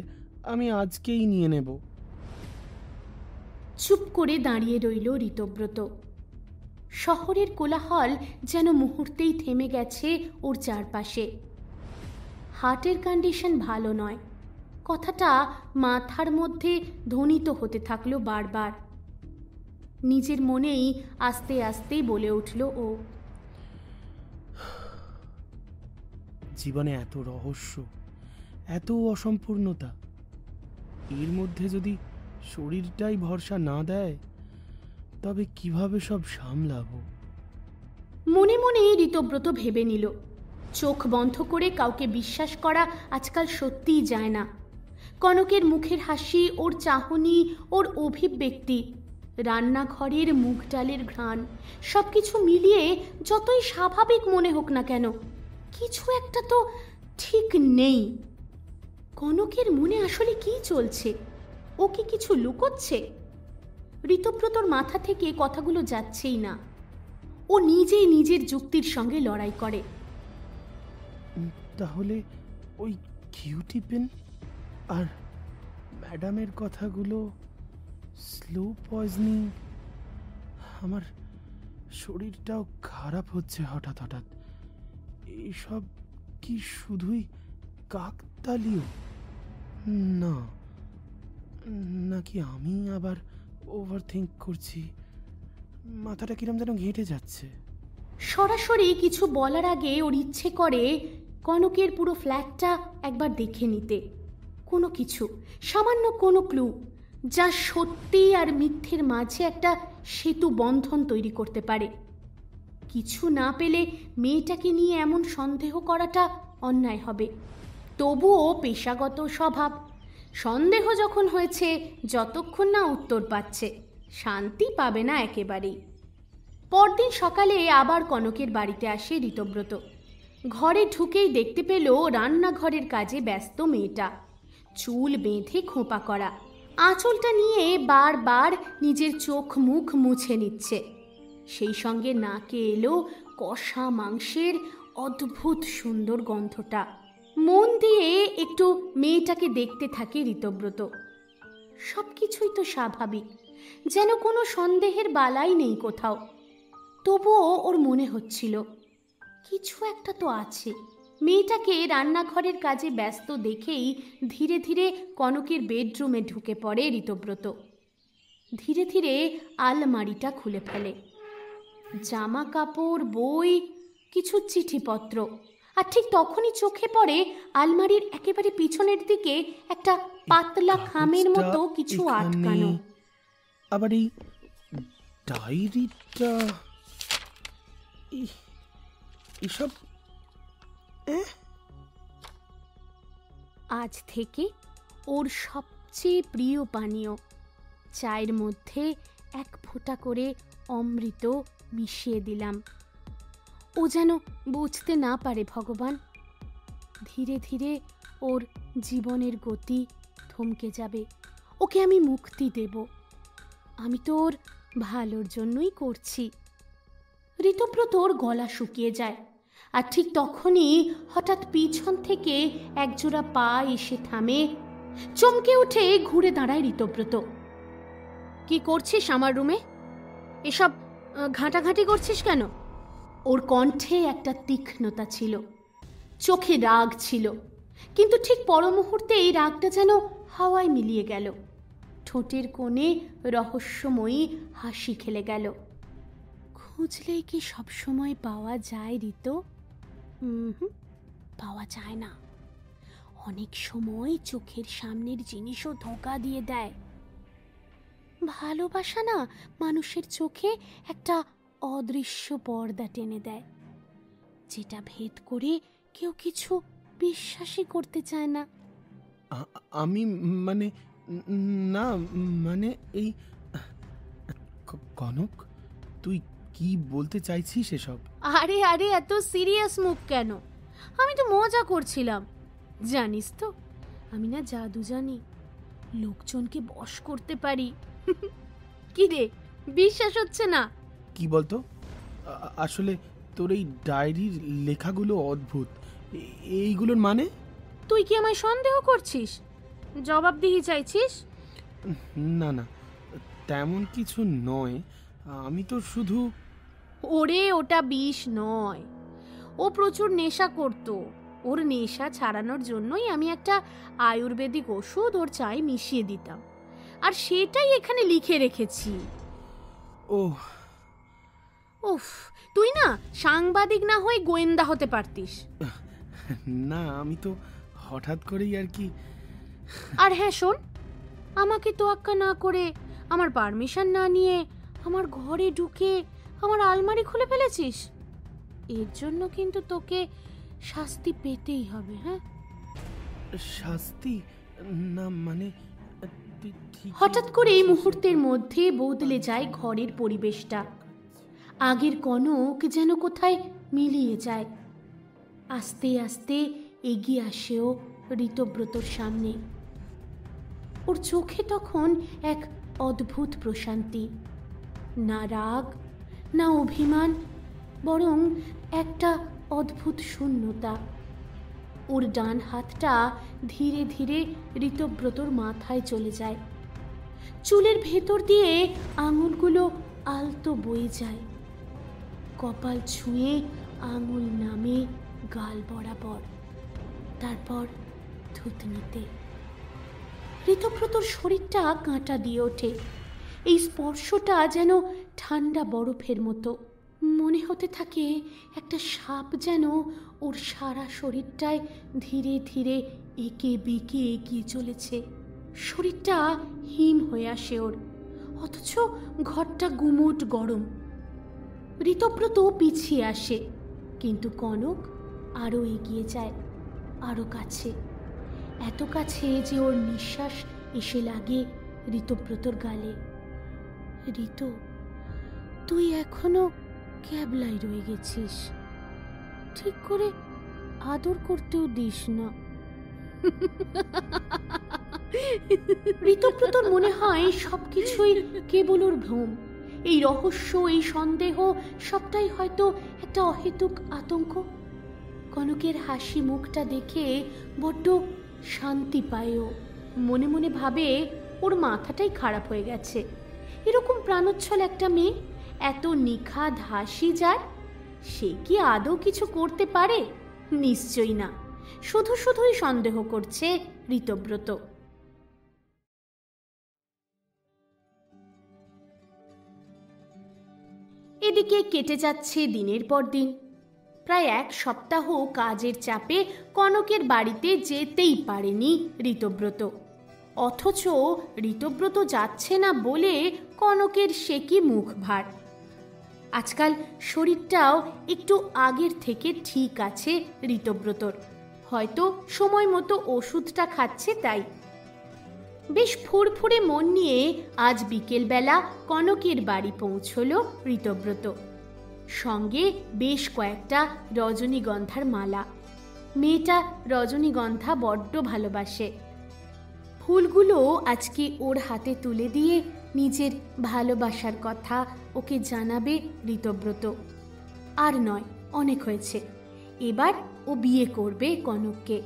Speaker 1: আমি আজকেই নিয়ে নেব।
Speaker 2: চুপ করে দাঁড়িয়ে রইল ঋতব্রত। শহরের কোলাহল যেন মুহূর্তেই থেমে গেছে ওর চারপাশে। হার্টের কন্ডিশন ভালো নয়, কথাটা মাথার মধ্যে ধ্বনিত হতে থাকলো বারবার। নিজের মনেই আস্তে আস্তেই বলে উঠল ও,
Speaker 1: জীবনে এত রহস্য, এত অসম্পূর্ণতা, এর মধ্যে যদি শরীরটাই ভরসা না দেয় তবে কিভাবে সব সামলাবো?
Speaker 2: মনে মনে ঋতব্রত ভেবে নিল, চোখ বন্ধ করে কাউকে বিশ্বাস করা আজকাল সত্যিই যায় না। কনকের মুখের হাসি, ওর চাহনি, ওর অভিব্যক্তি, রান্নাঘরের মুগ ডালের ঘ্রাণ, সবকিছু মিলিয়ে যতই স্বাভাবিক মনে হোক না কেন, কিছু একটা তো ঠিক নেই। কনকের মনে আসলে কি চলছে? ও কি কিছু লুকোচ্ছে? ঋতব্রতর মাথা থেকে কথাগুলো যাচ্ছেই না। ও নিজেই নিজের যুক্তির সঙ্গে লড়াই করে।
Speaker 1: তাহলে ওই কিউটি পেন আর ম্যাডামের কথাগুলো স্লো পয়জনিং। আমার শরীরটাও খারাপ হচ্ছে হঠাৎ হঠাৎ। এইসব কি শুধুই কাকতালীয়, না নাকি আমি আবার ওভারথিঙ্ক করছি? মাথাটা কিরম যেন ঘেঁটে যাচ্ছে।
Speaker 2: সরাসরি কিছু বলার আগে ওর ইচ্ছে করে কনকের পুরো ফ্ল্যাটটা একবার দেখে নিতে। কোনো কিছু, সামান্য কোনো ক্লু, যা সত্যি আর মিথ্যের মাঝে একটা সেতু বন্ধন তৈরি করতে পারে। কিছু না পেলে মেয়েটাকে নিয়ে এমন সন্দেহ করাটা অন্যায় হবে। তবুও পেশাগত স্বভাব, সন্দেহ যখন হয়েছে, যতক্ষণ না উত্তর পাচ্ছে শান্তি পাবে না একেবারেই। পরদিন সকালে আবার কনকের বাড়িতে আসে ঋতব্রত। ঘরে ঢুকেই দেখতে পেল রান্নাঘরের কাজে ব্যস্ত মেয়েটা, চুল বেঁধে খোঁপা করা, আঁচলটা নিয়ে বারবার নিজের চোখ মুখ মুছে নিচ্ছে। সেই সঙ্গে নাকে এলো কষা মাংসের অদ্ভুত সুন্দর গন্ধটা। মন দিয়ে একটু মেয়েটাকে দেখতে থাকে ঋতব্রত। সব কিছুই তো স্বাভাবিক, যেন কোনো সন্দেহের বালাই নেই কোথাও। তবুও ওর মনে হচ্ছিল কিছু একটা তো আছে। মেয়েটাকে রান্নাঘরের কাজে ব্যস্ত দেখেই ধীরে ধীরে কনকের বেডরুমে ঢুকে পড়ে ঋতব্রত। ধীরে ধীরে আলমারিটা খুলে ফেলে। জামা কাপড়, বই, কিছু চিঠিপত্র, আর ঠিক তখনই চোখে পড়ে আলমারির একেবারে পিছনের দিকে একটা পাতলা খামের মতো কিছু আটকানো।
Speaker 1: আবার এই ডায়েরিটা, এসব
Speaker 2: আজ থেকে ওর সবচেয়ে প্রিয় পানীয় চায়ের মধ্যে এক ফোঁটা করে অমৃত মিশিয়ে দিলাম। ও যেন বুঝতে না পারে ভগবান। ধীরে ধীরে ওর জীবনের গতি থমকে যাবে। ওকে আমি মুক্তি দেব। আমি তো ওর ভালোর জন্যই করছি। ঋতব্রতর গলা শুকিয়ে যায়, আর ঠিক তখনই হঠাৎ পিছন থেকে একজোড়া পা এসে থামে। চমকে উঠে ঘুরে দাঁড়ায় ঋতব্রত। কি করছিস আমার রুমে? এসব ঘাঁটাঘাঁটি করছিস কেন? ওর কণ্ঠে একটা তীক্ষ্ণতা ছিল, চোখে রাগ ছিল, কিন্তু ঠিক পর মুহূর্তে এই রাগটা যেন হাওয়ায় মিলিয়ে গেল। ঠোঁটের কোণে রহস্যময়ী হাসি খেলে গেল। খুঁজলেই কি সবসময় পাওয়া যায় ঋতু? পাওয়া যায় না। অনেক সময় চোখের সামনের জিনিসও ধোঁকা দিয়ে দেয়। ভালোবাসা না মানুষের চোখে একটা অদৃশ্য পর্দা টেনে দেয়, যেটা ভেদ করে কেউ কিছু বিশ্বাসই করতে চায় না।
Speaker 1: আমি মানে না, মানে এই কনক, তুই কি বলতে চাইছিস এসব?
Speaker 2: আরে আরে, এত সিরিয়াস মুখ কেন? আমি তো মজা করছিলাম। জানিস তো, আমি না জাদু জানি, লোকজনকে বশ করতে পারি। কি রে, বিশ্বাস হচ্ছে না?
Speaker 1: কি বলতো, আসলে তোর এই ডায়েরির লেখাগুলো অদ্ভুত। এইগুলোর মানে?
Speaker 2: তুই কি আমায় সন্দেহ করছিস? জবাবদিহি চাইছিস?
Speaker 1: না না, তেমন কিছু নয়। আমি তো শুধু...
Speaker 2: ওরে, ওটা বিষ নয়। ও প্রচুর নেশা করত। ওর নেশা ছাড়ানোর জন্যই আমি একটা আয়ুর্বেদিক ওষুধ ওর চায়ে মিশিয়ে দিতাম, আর সেটাই এখানে লিখে রেখেছি। উফ, তুই না সাংবাদিক না হয়ে গোয়েন্দা হতে পারতিস।
Speaker 1: না, আমি তো হঠাৎ করেই আর কি।
Speaker 2: আর হ্যাঁ শোন, আমাকে তোয়াক্কা না করে, আমার পারমিশন না নিয়ে আমার ঘরে ঢুকে আমার আলমারি খুলে ফেলেছিস। এর জন্য কিন্তু তোকে শাস্তি পেতেই হবে। হ্যাঁ,
Speaker 1: শাস্তি? না মানে...
Speaker 2: হঠাৎ করে এই মুহূর্তের মধ্যে বদলে যায় ঘরের পরিবেশটা। আগের কনক যেন কোথায় মিলিয়ে যায়। আস্তে আস্তে এগিয়ে আসেও ঋতব্রতর সামনে। ওর চোখে তখন এক অদ্ভুত প্রশান্তি। না রাগ, না অভিমান, বরং একটা অদ্ভুত শূন্যতা। ওর ডান হাতটা ধীরে ধীরে ঋতব্রতর মাথায় চলে যায়। চুলের ভেতর দিয়ে আঙুলগুলো আলতো বয়ে যায়। কপাল ছুঁয়ে আঙুল নামে গাল বরাবর, তারপর থুতনিতে। ঋতব্রতর শরীরটা কাঁটা দিয়ে ওঠে। এই স্পর্শটা যেন ঠান্ডা বরফের মতো। মনে হতে থাকে একটা সাপ যেন ওর সারা শরীরটায় ধীরে ধীরে এঁকে বেঁকে এগিয়ে চলেছে। শরীরটা হিম হয়ে আসে ওর, অথচ ঘরটা গুমোট গরম। ঋতব্রত পিছিয়ে আসে, কিন্তু কনক আরও এগিয়ে যায়, আরও কাছে, এত কাছে যে ওর নিঃশ্বাস এসে লাগে ঋতব্রতর গালে। ঋতু, তুই এখনো ক্যাবলায় রয়ে গেছিস। ঠিক করে আদর করতেও দিস না। ঋতব্রতর মনে হয় সবকিছুই কেবল ওর ভ্রম। এই রহস্য, এই সন্দেহ, সবটাই হয়তো একটা অহেতুক আতঙ্ক। কনকের হাসি মুখটা দেখে বড্ড শান্তি পায় ও। মনে মনে ভাবে ওর মাথাটাই খারাপ হয়ে গেছে। এরকম প্রাণোচ্ছল একটা মেয়ে, এত নিখাদ হাসি যার, সে কি আদৌ কিছু করতে পারে? নিশ্চয়ই না। শুধু শুধুই সন্দেহ করছে ঋতব্রত। এদিকে কেটে যাচ্ছে দিনের পর দিন। প্রায় এক সপ্তাহ কাজের চাপে কনকের বাড়িতে যেতেই পারেনি ঋতব্রত। অথচ ঋতব্রত যাচ্ছে না বলে কনকের সে কি মুখ ভার। আজকাল শরীরটাও একটু আগের থেকে ঠিক আছে ঋতব্রতর, হয়তো সময় মতো ওষুধটা খাচ্ছে তাই। বেশ ফুরফুরে মন নিয়ে আজ বিকেলবেলা কনকের বাড়ি পৌঁছল ঋতব্রত। সঙ্গে বেশ কয়েকটা রজনীগন্ধার মালা। মেয়েটা রজনীগন্ধা বড্ড ভালোবাসে। ফুলগুলো আজকে ওর হাতে তুলে দিয়ে নিজের ভালোবাসার কথা ওকে জানাবে ঋতব্রত। আর নয়, অনেক হয়েছে। এবার ও বিয়ে করবে কনককে,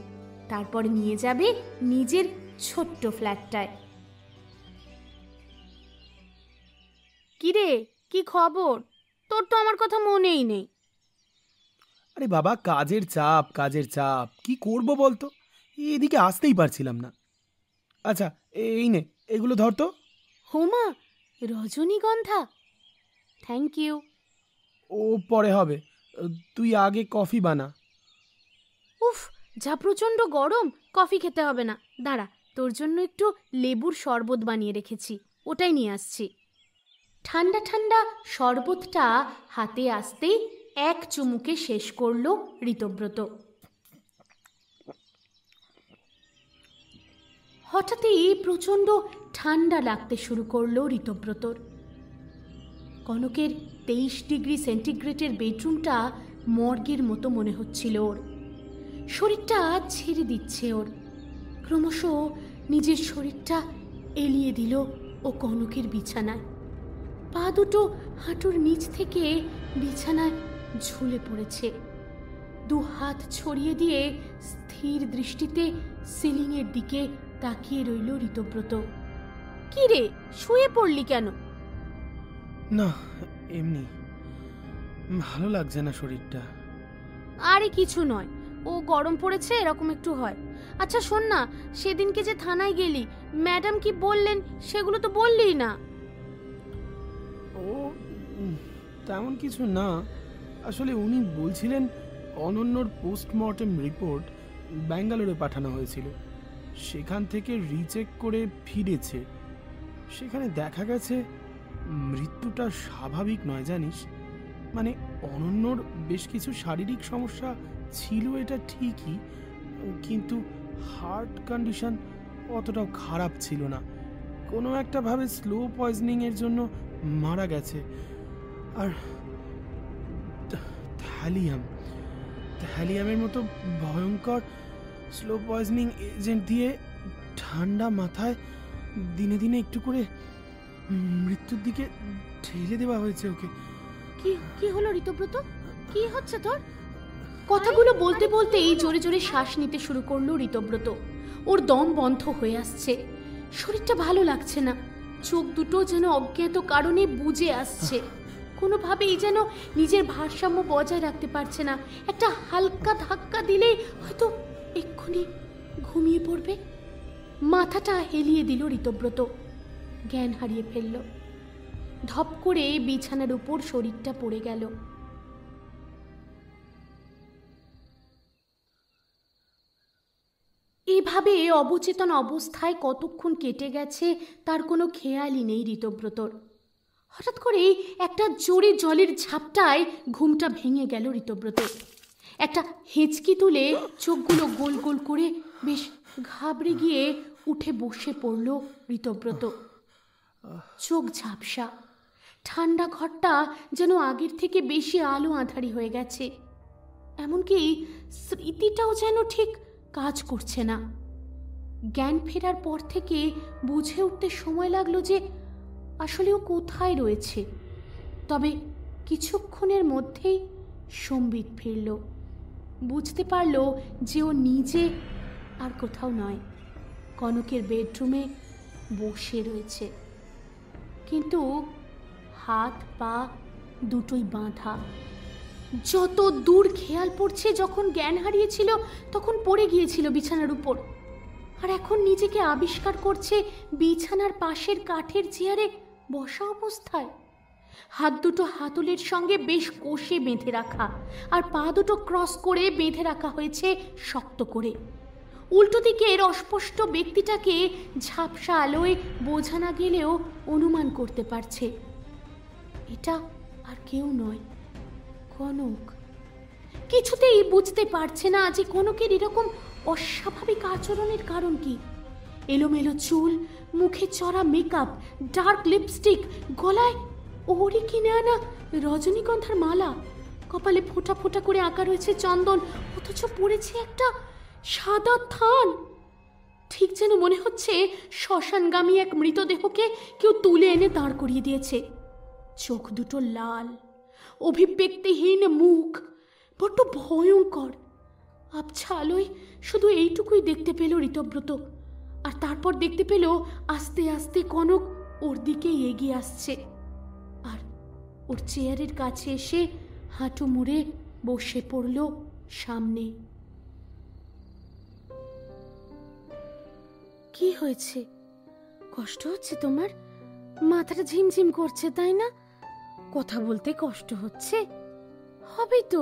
Speaker 2: তারপর নিয়ে যাবে নিজের ছোট্ট ফ্ল্যাটটায়। কিরে, কি খবর? তোর তো আমার কথা মনেই নেই।
Speaker 1: আরে বাবা, কাজের চাপ, কি করব বলতো, এদিকে আসতেই পারছিলাম না। আচ্ছা এই নে, এগুলো ধর তো।
Speaker 2: হোমা, রজনীগন্ধা, থ্যাংক ইউ।
Speaker 1: ও পরে হবে, তুই আগে কফি বানা।
Speaker 2: উফ, যা প্রচণ্ড গরম, কফি খেতে হবে না। দাঁড়া, তোর জন্য একটু লেবুর শরবত বানিয়ে রেখেছি, ওটাই নিয়ে আসছি। ঠান্ডা ঠান্ডা শরবতটা হাতে আসতেই এক চুমুকে শেষ করল ঋতব্রত। হঠাৎই প্রচণ্ড ঠান্ডা লাগতে শুরু করলো ঋতব্রতর। কনকের 23 ডিগ্রি সেন্টিগ্রেডের বেডরুমটা মর্গের মতো মনে হচ্ছিল ওর। শরীরটা ছেড়ে দিচ্ছে ওর। ক্রমশ নিজের শরীরটা এলিয়ে দিল ও কনকের বিছানায়। পা দুটো হাঁটুর নিচ থেকে বিছানায় ঝুলে পড়েছে। 2 হাত ছড়িয়ে দিয়ে স্থির দৃষ্টিতে সিলিংয়ের দিকে তাকিয়ে রইল ঋতব্রত। কি রে, শুয়ে পড়লি কেন?
Speaker 1: না, এমনি ভালো লাগছে না শরীরটা।
Speaker 2: আরে কিছু নয়, ও গরম পড়েছে, এরকম একটু হয়। আচ্ছা শোন না, সেদিনকে যে থানায় গেলি, ম্যাডাম কি বললেন সেগুলো তো বললি না।
Speaker 1: ও তেমন কিছু না, আসলে উনি বলছিলেন অনন্যর পোস্টমর্টেম রিপোর্ট ব্যাঙ্গালোরে পাঠানো হয়েছিল, সেখান থেকে রিচেক করে ফিরেছে। সেখানে দেখা গেছে মৃত্যুটা স্বাভাবিক নয়, জানিস। মানে অনন্যর বেশ কিছু শারীরিক সমস্যা ছিল, এটা ঠিকই, কিন্তু হার্ট কন্ডিশন অতটাও খারাপ ছিল না। কোনো একটা ভাবে স্লো পয়জনিংয়ের জন্য মারা গেছে। আর থ্যালিয়ামের মতো ভয়ঙ্কর স্লো পয়জনিং এজেন্ট দিয়ে ঠান্ডা মাথায় দিনে দিনে একটু করে মৃত্যুর দিকে ঠেলে দেওয়া হয়েছে ওকে।
Speaker 2: কি হলো ঋতব্রত, কি হচ্ছে তোর? কথাগুলো বলতে বলতেই জোরে জোরে শ্বাস নিতে শুরু করলো ঋতব্রত। ওর দম বন্ধ হয়ে আসছে, শরীরটা ভালো লাগছে না। চোখ দুটো যেন অজ্ঞাত কারণে বুজে আসছে, কোনোভাবেই যেন নিজের ভারসাম্য বজায় রাখতে পারছে না। একটা হালকা ধাক্কা দিলেই হয়তো এক্ষুনি ঘুমিয়ে পড়বে। মাথাটা হেলিয়ে দিল ঋতব্রত, জ্ঞান হারিয়ে ফেলল। ধপ করে বিছানার উপর শরীরটা পড়ে গেল। এভাবে অবচেতন অবস্থায় কতক্ষণ কেটে গেছে তার কোনো খেয়ালই নেই ঋতব্রতর। হঠাৎ করে একটা জোরে জলের ঝাপটায় ঘুমটা ভেঙে গেল ঋতব্রতর। একটা হেঁচকি তুলে চোখগুলো গোল গোল করে বেশ ঘাবড়ে গিয়ে উঠে বসে পড়ল ঋতব্রত। চোখ ঝাপসা, ঠান্ডা ঘরটা যেন আগের থেকে বেশি আলো আঁধারি হয়ে গেছে। এমনকি স্মৃতিটাও যেন ঠিক কাজ করছে না। জ্ঞান ফেরার পর থেকে বুঝে উঠতে সময় লাগলো যে আসলে ও কোথায় রয়েছে। তবে কিছুক্ষণের মধ্যেই সম্বিত ফিরল। বুঝতে পারল যে ও নিজে আর কোথাও নয়, কনকের বেডরুমে বসে রয়েছে, কিন্তু হাত পা দুটোই বাঁধা। যত দূর খেয়াল পড়ছে, যখন জ্ঞান হারিয়েছিল তখন পড়ে গিয়েছিল বিছানার উপর, আর এখন নিজেকে আবিষ্কার করছে বিছানার পাশের কাঠের চেয়ারে বসা অবস্থায়। হাত দুটো হাতলের সঙ্গে বেশ কষে বেঁধে রাখা, আর পা দুটো ক্রস করে বেঁধে রাখা হয়েছে শক্ত করে। উল্টো দিকের অস্পষ্ট ব্যক্তিটাকে ঝাপসা আলোয় বোঝা না গেলেও অনুমান করতে পারছে এটা আর কেউ নয়, কনক। কিছুতেই বুঝতে পারছে না যে কনকের এরকম অস্বাভাবিক আচরণের কারণ কি। এলোমেলো চুল, মুখে চড়া মেকআপ, ডার্ক লিপস্টিক, গলায় ওরই কিনে আনা রজনীগন্ধার মালা, কপালে ফোঁটা ফোঁটা করে আঁকা রয়েছে চন্দন, অথচ পড়েছে একটা সাদা থান। ঠিক যেন মনে হচ্ছে শ্মশানগামী এক মৃতদেহকে কেউ তুলে এনে দাঁড় করিয়ে দিয়েছে। চোখ দুটো লাল, অভিব্যক্তিহীন মুখ, বড্ড ভয়ঙ্কর। আবছা আলোয় শুধু এইটুকুই দেখতে পেল ঋতব্রত। আর তারপর দেখতে পেল আস্তে আস্তে কনক ওর দিকেই এগিয়ে আসছে, আর ওর চেয়ারের কাছে এসে হাঁটু মুড়ে বসে পড়ল সামনে। কি হয়েছে? কষ্ট হচ্ছে তোমার? মাথাটা ঝিমঝিম করছে, তাই না? কথা বলতে কষ্ট হচ্ছে? হবে তো,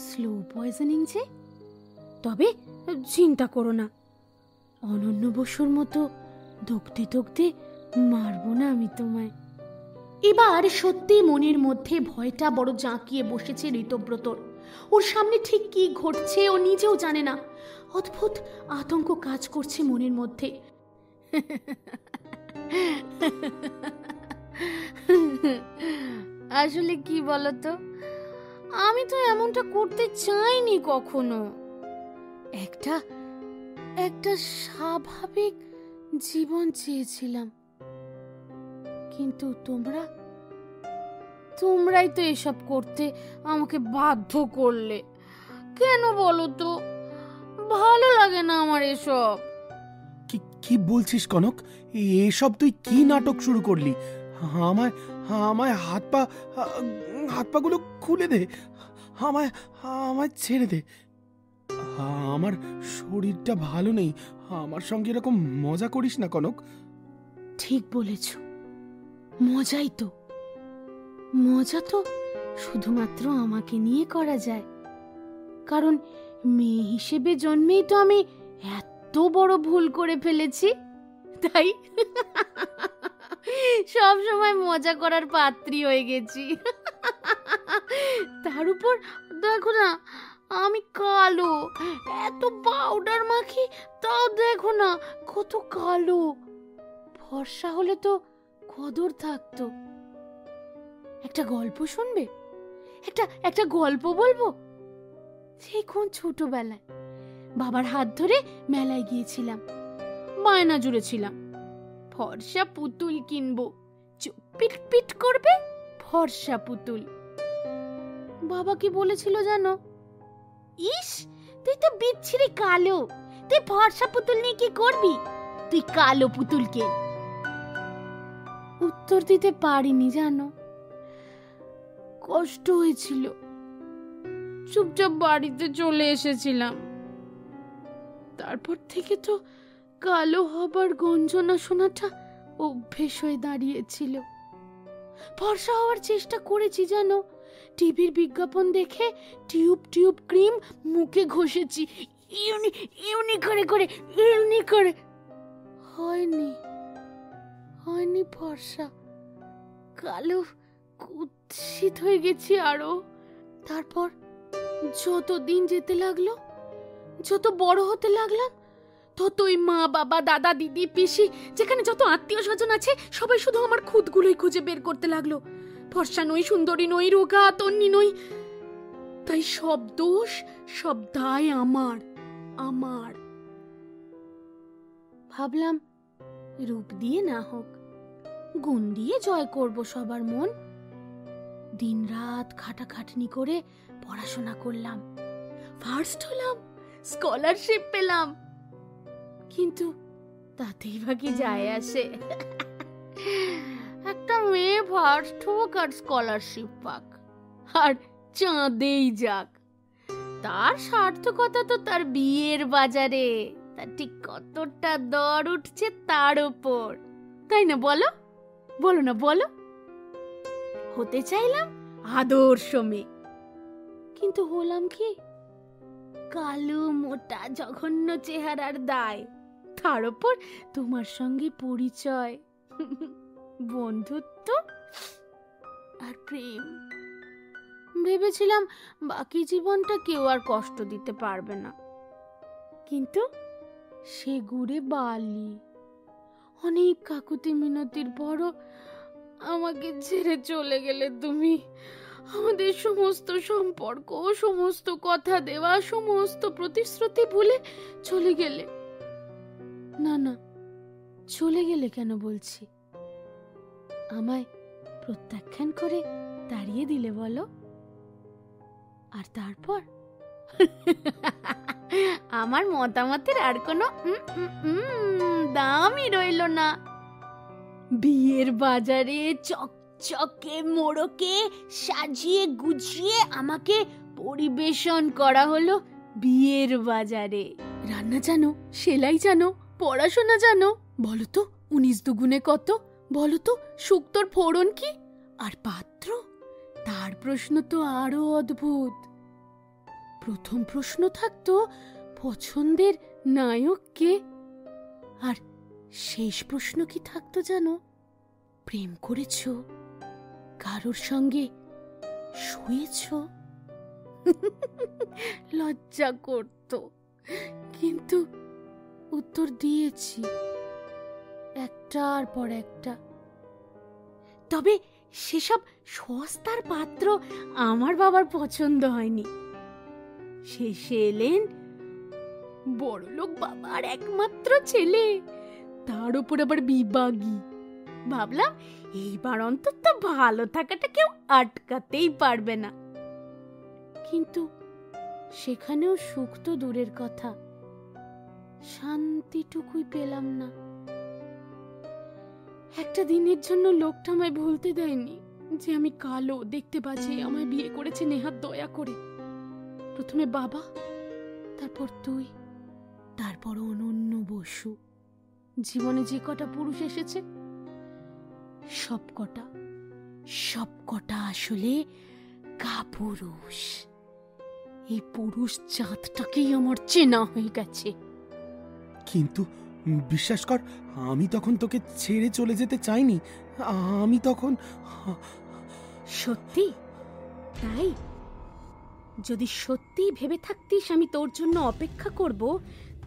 Speaker 2: স্লো পয়জনিং যে। তবে চিন্তা করো না, অনন্য বসুর মতো দগদে দগদে মারবো না আমি তোমায়। এবার সত্যি মনের মধ্যে ভয়টা বড় জাঁকিয়ে বসেছে ঋতব্রতর। ওর সামনে ঠিক কি ঘটছে ও নিজেও জানে না। অদ্ভুত আতঙ্ক কাজ করছে মনের মধ্যে। আসলে কি বলতো, আমি তো এমনটা করতে চাইনি কখনো। একটা স্বাভাবিক জীবন চেয়েছিলাম, কিন্তু তোমরাই তো এসব করতে আমাকে বাধ্য করলে। কেন বলো তো? ভালো লাগে না আমার এসব।
Speaker 1: কি বলছিস কনক? এসব তুই কি নাটক শুরু করলি? আমায় হাত পাগুলো খুলে দে, আমায় ছেড়ে দে। আমার শরীরটা ভালো নেই, আমার সঙ্গে এরকম মজা করিস না কনক।
Speaker 2: ঠিক বলেছ, মজা তো শুধুমাত্র আমাকে নিয়ে করা যায়, কারণ মেয়ে হিসেবে জন্মেই তো আমি এত বড় ভুল করে ফেলেছি। তাই সব সময় মজা করার পাত্রী হয়ে গেছি। তার উপর দেখো না, আমি কালো, এত পাউডার মাখি, তাও দেখো না কত কালো। ফর্সা হলে তো কদর থাকতো। একটা গল্প শুনবে? একটা গল্প বলবো। সেই কোন ছোটবেলায় বাবার হাত ধরে মেলায় গিয়েছিলাম, বায়না জুড়েছিলাম ফর্সা পুতুল কিনবো, চোখ পিট পিট করবে ফর্সা পুতুল। বাবা কি বলেছিল জানো? ইস, তুই তো বিচ্ছিরি কালো, তুই ফর্সা পুতুল নিয়ে কি করবি? তুই কালো পুতুল কেন। উত্তর দিতে পারিনি জানো, কষ্ট হয়েছিল। চুপচাপ বাড়িতে চলে এসেছিলাম। তারপর থেকে তো কালো হবার গঞ্জনা শোনাটা অভ্যেস হয়ে দাঁড়িয়েছিল। ফর্সা হওয়ার চেষ্টা করেছি জানো, টিভির বিজ্ঞাপন দেখে টিউব ক্রিম মুখে ঘষেছি, ইউনি করে। হয়নি ফর্সা, কালো কুৎসিত হয়ে গেছি আরো। তারপর যত দিন যেতে লাগলো, যত বড় হতে লাগলাম, ততই মা বাবা দাদা দিদি পিসি, যেখানে যত আত্মীয় স্বজন আছে, সবাই শুধু আমার খুঁতগুলোই খুঁজে বের করতে লাগলো। ফর্সা নই, সুন্দরী নই, রোগা তন্নি নই। তাই সব দোষ, সব দায় আমার। ভাবলাম রূপ দিয়ে না হোক, গুণ দিয়ে জয় করব সবার মন। দিন রাত খাটাখাটনি করে পড়াশোনা করলাম, ফার্স্ট হলাম, স্কলারশিপ পেলাম। কিন্তু তাতেই বা কি যায় আসে? একটা মেয়ে ফার্স্ট হোক আর স্কলারশিপ পাক আর চাঁদেই যাক, তার সার্থকতা তো তার বিয়ের বাজারে তার ঠিক কতটা দর উঠছে তার উপর, তাই না? বলো। হতে চাইলাম আদর্শ মেয়ে, কিন্তু হলাম কি? কালো মোটা জঘন্য চেহারার দায়, তার উপর তোমার সঙ্গে পরিচয়, বন্ধুত্ব আর প্রেম। ভেবেছিলাম বাকি জীবনটা কেউ আর কষ্ট দিতে পারবে না, কিন্তু সে গুড়ে বালি। অনেক কাকুতি মিনতির পরও আমাকে ছেড়ে চলে গেলে তুমি। আমাদের সমস্ত সম্পর্ক, সমস্ত কথা দেওয়া, সমস্ত প্রতিশ্রুতি ভুলে চলে গেলে। না না, চলে গেলে কেন বলছি, আমায় প্রত্যাখ্যান করে তাড়িয়ে দিলে বলো। আর তারপর আমার মতামতের আর কোনো দামই রইল না। বিয়ের বাজারে চকচকে মোড়কে সাজিয়ে গুছিয়ে আমাকে পরিবেশন করা হলো বিয়ের বাজারে। রান্না জানো, সেলাই জানো, পড়াশোনা জানো, বলো তো 19 দুগুণে কত, বলো তো শুক্তোর ফোড়ন কি? আর পাত্র, তার প্রশ্ন তো আরো অদ্ভুত। প্রথম প্রশ্ন থাকতো পছন্দের নায়ক কে, আর শেষ প্রশ্ন কি থাকতো জানো? প্রেম করেছো, কারোর সঙ্গে শুয়েছো? লজ্জা করতো, কিন্তু উত্তর দিয়েছি একটার পর একটা। তবে সেসব সস্তার পাত্র আমার বাবার পছন্দ হয়নি। শেষে এলেন বড়লোক বাবার একমাত্র ছেলে, তার উপর আবার বিবাগী। ভাবলাম এইবার অন্তত ভালো থাকাটা কেউ আটকাতেই পারবে না। কিন্তু সেখানেও সুখ তো দূরের কথা, শান্তিটুকুই পেলাম না। একটা দিনের জন্য লোকটা আমায় ভুলতে দেয়নি যে আমি কালো, দেখতে বাজে, আমায় বিয়ে করেছে নেহাত দয়া করে। প্রথমে বাবা, তারপর তুই, তারপর অনন্য বসু। জীবনে যে কটা পুরুষ এসেছে সব কটা আসলে কাপুরুষ। এই পুরুষ জাতটাকেই আমার চেনা হয়ে গেছে।
Speaker 1: কিন্তু বিশ্বাস কর, আমি তখন তোকে ছেড়ে চলে যেতে চাইনি। আমি তখন...
Speaker 2: সত্যি? তাই? যদি সত্যি ভেবে থাকতিস আমি তোর জন্য অপেক্ষা করব,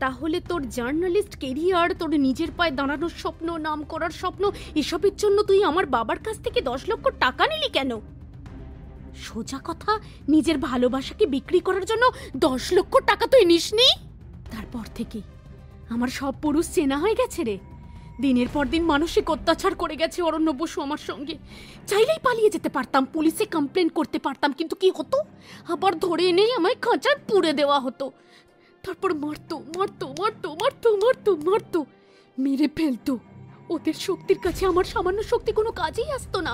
Speaker 2: তাহলে তোর জার্নালিস্ট কেরিয়ার, তোর নিজের পায়ে দাঁড়ানোর স্বপ্ন, নাম করার স্বপ্ন, এসবের জন্য তুই আমার বাবার কাছ থেকে 10 লক্ষ টাকা নিলি কেন? সোজা কথা, নিজের ভালোবাসাকে বিক্রি করার জন্য 10 লক্ষ টাকা তুই নিসনি? তারপর থেকে আমার সব পুরুষ চেনা হয়ে গেছে রে। দিনের পর দিন মানসিক অত্যাচার করে গেছে অরণ্য বসু আমার সঙ্গে। চাইলেই পালিয়ে যেতে পারতাম, পুলিশে কমপ্লেন করতে পারতাম, কিন্তু কি হতো? আবার ধরে এনেই আমায় খাঁচায় পুড়ে দেওয়া হতো। তারপর মারতো, মেরে ফেলতো। ওদের শক্তির কাছে আমার সামান্য শক্তি কোনো কাজেই আসতো না।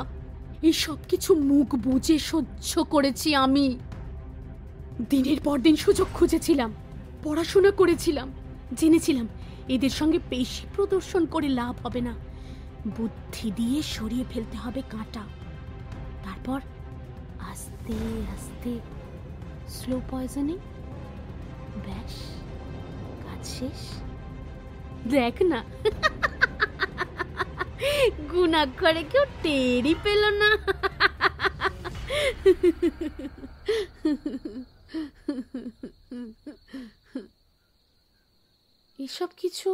Speaker 2: এই সব কিছু মুখ বুজে সহ্য করেছি আমি। দিনের পর দিন সুযোগ খুঁজেছিলাম, পড়াশোনা করেছিলাম, জেনেছিলাম এদের সঙ্গে পেশি প্রদর্শন করে লাভ হবে না, বুদ্ধি দিয়ে সরিয়ে ফেলতে হবে কাঁটা। তারপর আস্তে আস্তে স্লো পয়জনিং, ব্যাস কাজ শেষ। দেখ না, গুণা করে কেউ টেরই পেল না। এসব কিছু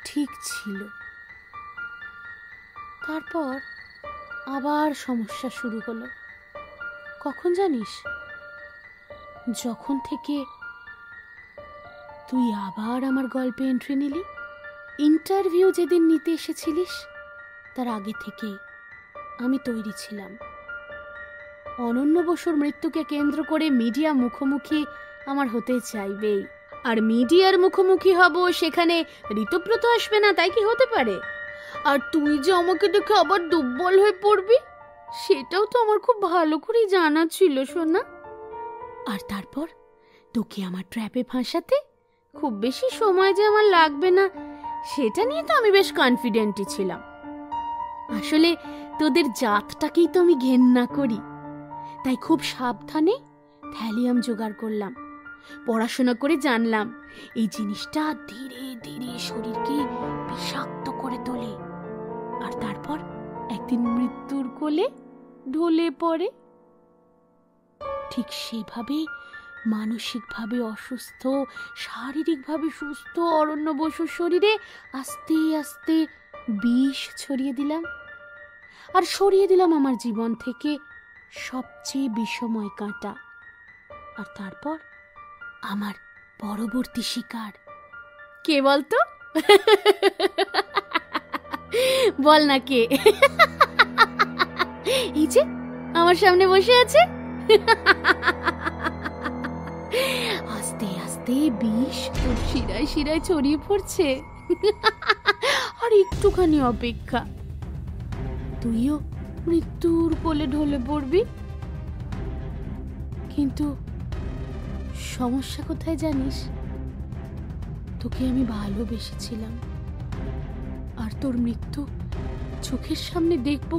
Speaker 2: ঠিক ছিল। তারপর আবার সমস্যা শুরু হলো। কখন জানিস? যখন থেকে তুই আবার আমার গল্পে এন্ট্রি নিলি। ইন্টারভিউ যেদিন নিতে এসেছিলিস তার আগে থেকেই আমি তৈরি ছিলাম। অনন্য বসুর মৃত্যুকে কেন্দ্র করে মিডিয়া মুখোমুখি আমার হতে চাইবেই, আর মিডিয়ার মুখোমুখি হব সেখানে ঋতব্রত আসবে না, তাই কি হতে পারে? আর তুই যে আমাকে দেখে আবার দুর্বল হয়ে পড়বি সেটাও তো আমার খুব ভালো করে জানা ছিল সোনা। আর তারপর তোকে আমার ট্র্যাপে ফাঁসাতে খুব বেশি সময় যে আমার লাগবে না সেটা নিয়ে তো আমি বেশ কনফিডেন্টই ছিলাম। আসলে তোদের জাতটাকেই তো আমি ঘেন্না করি, তাই খুব সাবধানে থ্যালিয়াম জোগাড় করলাম। পড়াশোনা করে জানলাম এই জিনিসটা ধীরে ধীরে শরীরকে বিষাক্ত করে তোলে, আর তারপর একদিন মৃত্যুর কোলে ঢলে পড়ে। ঠিক সেভাবেই মানসিকভাবে অসুস্থ, শারীরিকভাবে সুস্থ অরণ্য বসুর শরীরে আস্তে আস্তে বিষ ছড়িয়ে দিলাম। আর সরিয়ে দিলাম আমার জীবন থেকে সবচেয়ে বিষময় কাঁটা। আর তারপর আমার পরবর্তী শিকার কে বলতো? বল না কে? এই যে আমার সামনে বসে আছে। আস্তে আস্তে বিষ তোর শিরায় শিরায় ছড়িয়ে পড়ছে। আর একটুখানি অপেক্ষা, তুইও মৃত্যুর কোলে ঢলে পড়বি। কিন্তু সমস্যা কোথায় জানিস? তোকে আমি ভালোবেসেছিলাম, আর তোর মৃত্যু চোখের সামনে দেখবো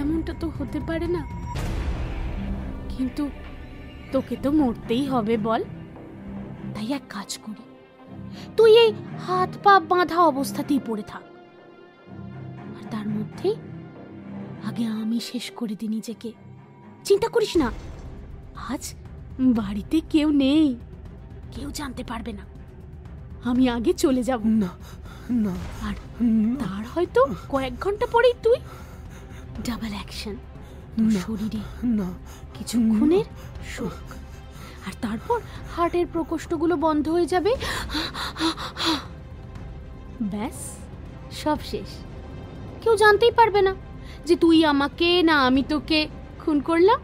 Speaker 2: এমনটা তো হতে পারে না। কিন্তু তোকে তো মরতেই হবে বল। তাই এক কাজ করি, তুই এই হাত পা বাঁধা অবস্থাতেই পড়ে থাক, আর তার মধ্যে আগে আমি শেষ করে দিই নিজেকে। চিন্তা করিস না, আজ বাড়িতে কেউ নেই, কেউ জানতে পারবে না। আমি আগে চলে যাব।
Speaker 1: না না,
Speaker 2: আর তার হয়তো কয়েক ঘন্টা পরেই তুই ডাবল অ্যাকশন, শরীরে
Speaker 1: না,
Speaker 2: কিছুক্ষণের শোক, আর তারপর হার্টের প্রকোষ্ঠগুলো বন্ধ হয়ে যাবে। ব্যাস, সব শেষ। কেউ জানতেই পারবে না যে তুই আমাকে না আমি তোকে খুন করলাম।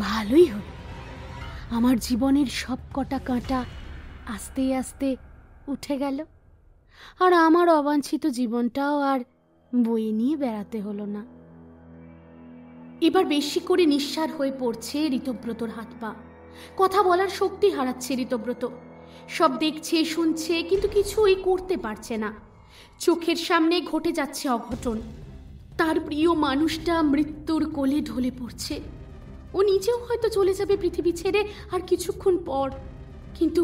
Speaker 2: ভালোই হলো, আমার জীবনের সব কটা কাঁটা আস্তে আস্তে উঠে গেল, আর আমার অবাঞ্ছিত জীবনটাও আর বয়ে নিয়ে বেড়াতে হলো না। এবার বেশি করে নিঃসার হয়ে পড়ছে ঋতব্রতর হাত পা। কথা বলার শক্তি হারাচ্ছে ঋতব্রত। সব দেখছে, শুনছে, কিন্তু কিছুই করতে পারছে না। চোখের সামনে ঘটে যাচ্ছে অঘটন। তার প্রিয় মানুষটা মৃত্যুর কোলে ঢলে পড়ছে। ও নিজেও হয়তো চলে যাবে পৃথিবী ছেড়ে আর কিছুক্ষণ পর, কিন্তু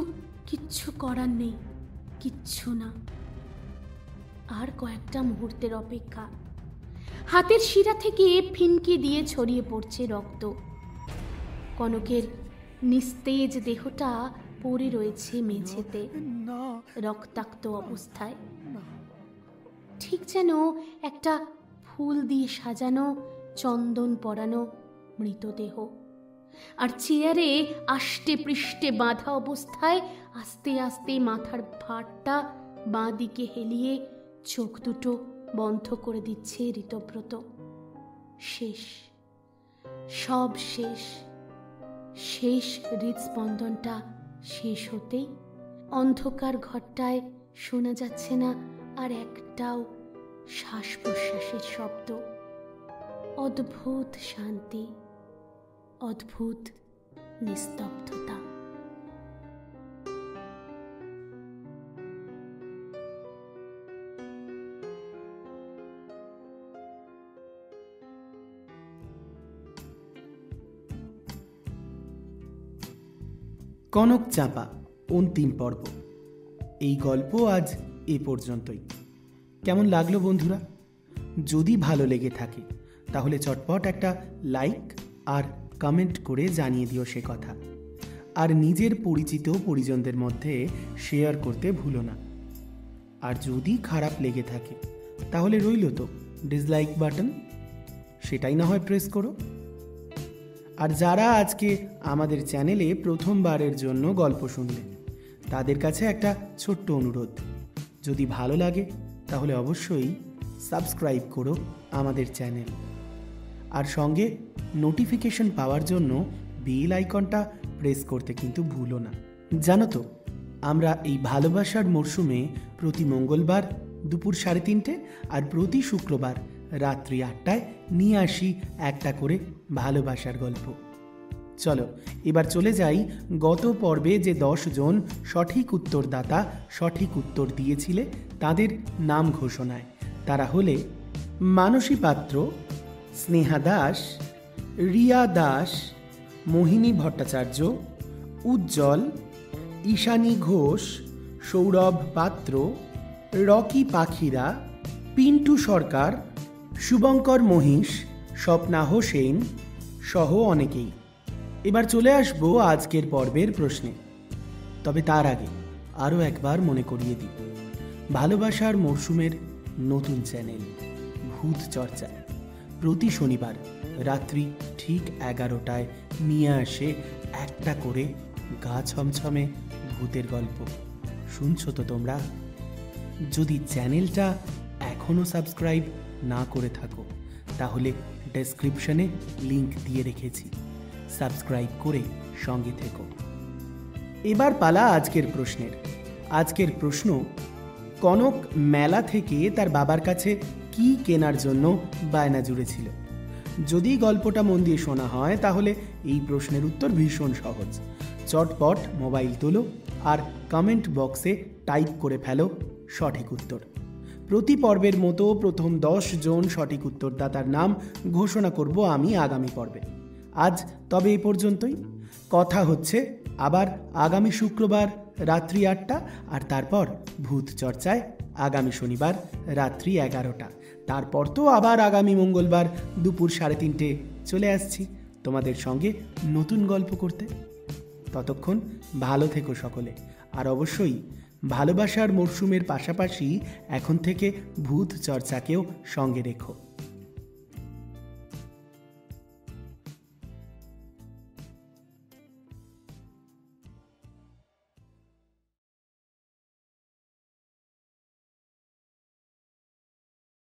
Speaker 2: কিচ্ছু করার নেই, কিচ্ছু না। আর কয়েকটা মুহূর্তের অপেক্ষা। হাতের শিরা থেকে ফিনকি দিয়ে ছড়িয়ে পড়ছে রক্ত। কনকের নিস্তেজ দেহটা পড়ে রয়েছে মেঝেতে রক্তাক্ত অবস্থায়, ঠিক যেন একটা ফুল দিয়ে সাজানো চন্দন পরানো মৃতদেহ। আর চেয়ারে আষ্টে পৃষ্ঠে বাঁধা অবস্থায় আস্তে আস্তে মাথার ভারটা বাঁ দিকে হেলিয়ে চোখ দুটো বন্ধ করে দিচ্ছে ঋতব্রত। শেষ, সব শেষ। শেষ হৃদস্পন্দনটা শেষ হতেই অন্ধকার ঘরটায় শোনা যাচ্ছে না আর একটাও শ্বাস প্রশ্বাসের শব্দ। অদ্ভুত শান্তি, অদ্ভুত নিস্তব্ধতা।
Speaker 1: কনক চাঁপা অন্তিম পর্ব। এই গল্প আজ এ পর্যন্তই। কেমন লাগলো বন্ধুরা? যদি ভালো লেগে থাকে তাহলে চটপট একটা লাইক আর কমেন্ট করে জানিয়ে দিও সে কথা। আর নিজের পরিচিত পরিজনদের মধ্যে শেয়ার করতে ভুলো না। আর যদি খারাপ লেগে থাকে তাহলে রইল তো ডিসলাইক বাটন, সেটাই না হয় প্রেস করো। আর যারা আজকে আমাদের চ্যানেলে প্রথমবারের জন্য গল্প শুনলেন, তাদের কাছে একটা ছোট্ট অনুরোধ, যদি ভালো লাগে তাহলে অবশ্যই সাবস্ক্রাইব করো আমাদের চ্যানেল। আর সঙ্গে নোটিফিকেশন পাওয়ার জন্য বেল আইকনটা প্রেস করতে কিন্তু ভুলো না। জানো তো, আমরা এই ভালোবাসার মরশুমে প্রতি মঙ্গলবার দুপুর 3:30 আর প্রতি শুক্রবার রাত্রি 8টায় নিয়ে আসি একটা করে ভালোবাসার গল্প। চলো এবার চলে যাই গত পর্বে যে 10 জন সঠিক উত্তরদাতা সঠিক উত্তর দিয়েছিলে তাদের নাম ঘোষণায়। তারা হলে মানসী পাত্র, স্নেহা দাস, রিয়া দাস, মোহিনী ভট্টাচার্য, উজ্জ্বল, ঈশানী ঘোষ, সৌরভ পাত্র, রকি পাখিরা, পিন্টু সরকার, শুভঙ্কর মহিষ, স্বপ্না হোসেন সহ অনেকেই। এবার চলে আসবো আজকের পর্বের প্রশ্নে। তবে তার আগে আরও একবার মনে করিয়ে দিই, ভালোবাসার মরশুমের নতুন চ্যানেল ভূত চর্চা প্রতি শনিবার রাত্রি ঠিক 11টায় নিয়ে আসে একটা করে গা ছমছমে ভূতের গল্প। শুনছো তো তোমরা? যদি চ্যানেলটা এখনও সাবস্ক্রাইব না করে থাকো তাহলে ডেসক্রিপশনে লিংক দিয়ে রেখেছি, সাবস্ক্রাইব করে সঙ্গে থেকো। এবার পালা আজকের প্রশ্নের। আজকের প্রশ্ন, কনক মেলা থেকে তার বাবার কাছে কি কেনার জন্য বায়না জুড়েছিল? যদি গল্পটা মন দিয়ে শোনা হয় তাহলে এই প্রশ্নের উত্তর ভীষণ সহজ। চটপট মোবাইল তোলো আর কমেন্ট বক্সে টাইপ করে ফেলো সঠিক উত্তর। প্রতি পর্বের মতো প্রথম 10 জন সঠিক উত্তরদাতার নাম ঘোষণা করব আমি আগামী পর্বে। আজ তবে এ পর্যন্তই। কথা হচ্ছে আবার আগামী শুক্রবার রাত্রি 8টা, আর তারপর ভূত চর্চায় আগামী শনিবার রাত্রি 11টা। তারপর তো আবার আগামী মঙ্গলবার দুপুর 3:30 চলে আসছি তোমাদের সঙ্গে নতুন গল্প করতে। ততক্ষণ ভালো থেকো সকলে, আর অবশ্যই ভালোবাসার মরশুমের পাশাপাশি এখন থেকে ভূত চর্চাকেও সঙ্গে রেখো।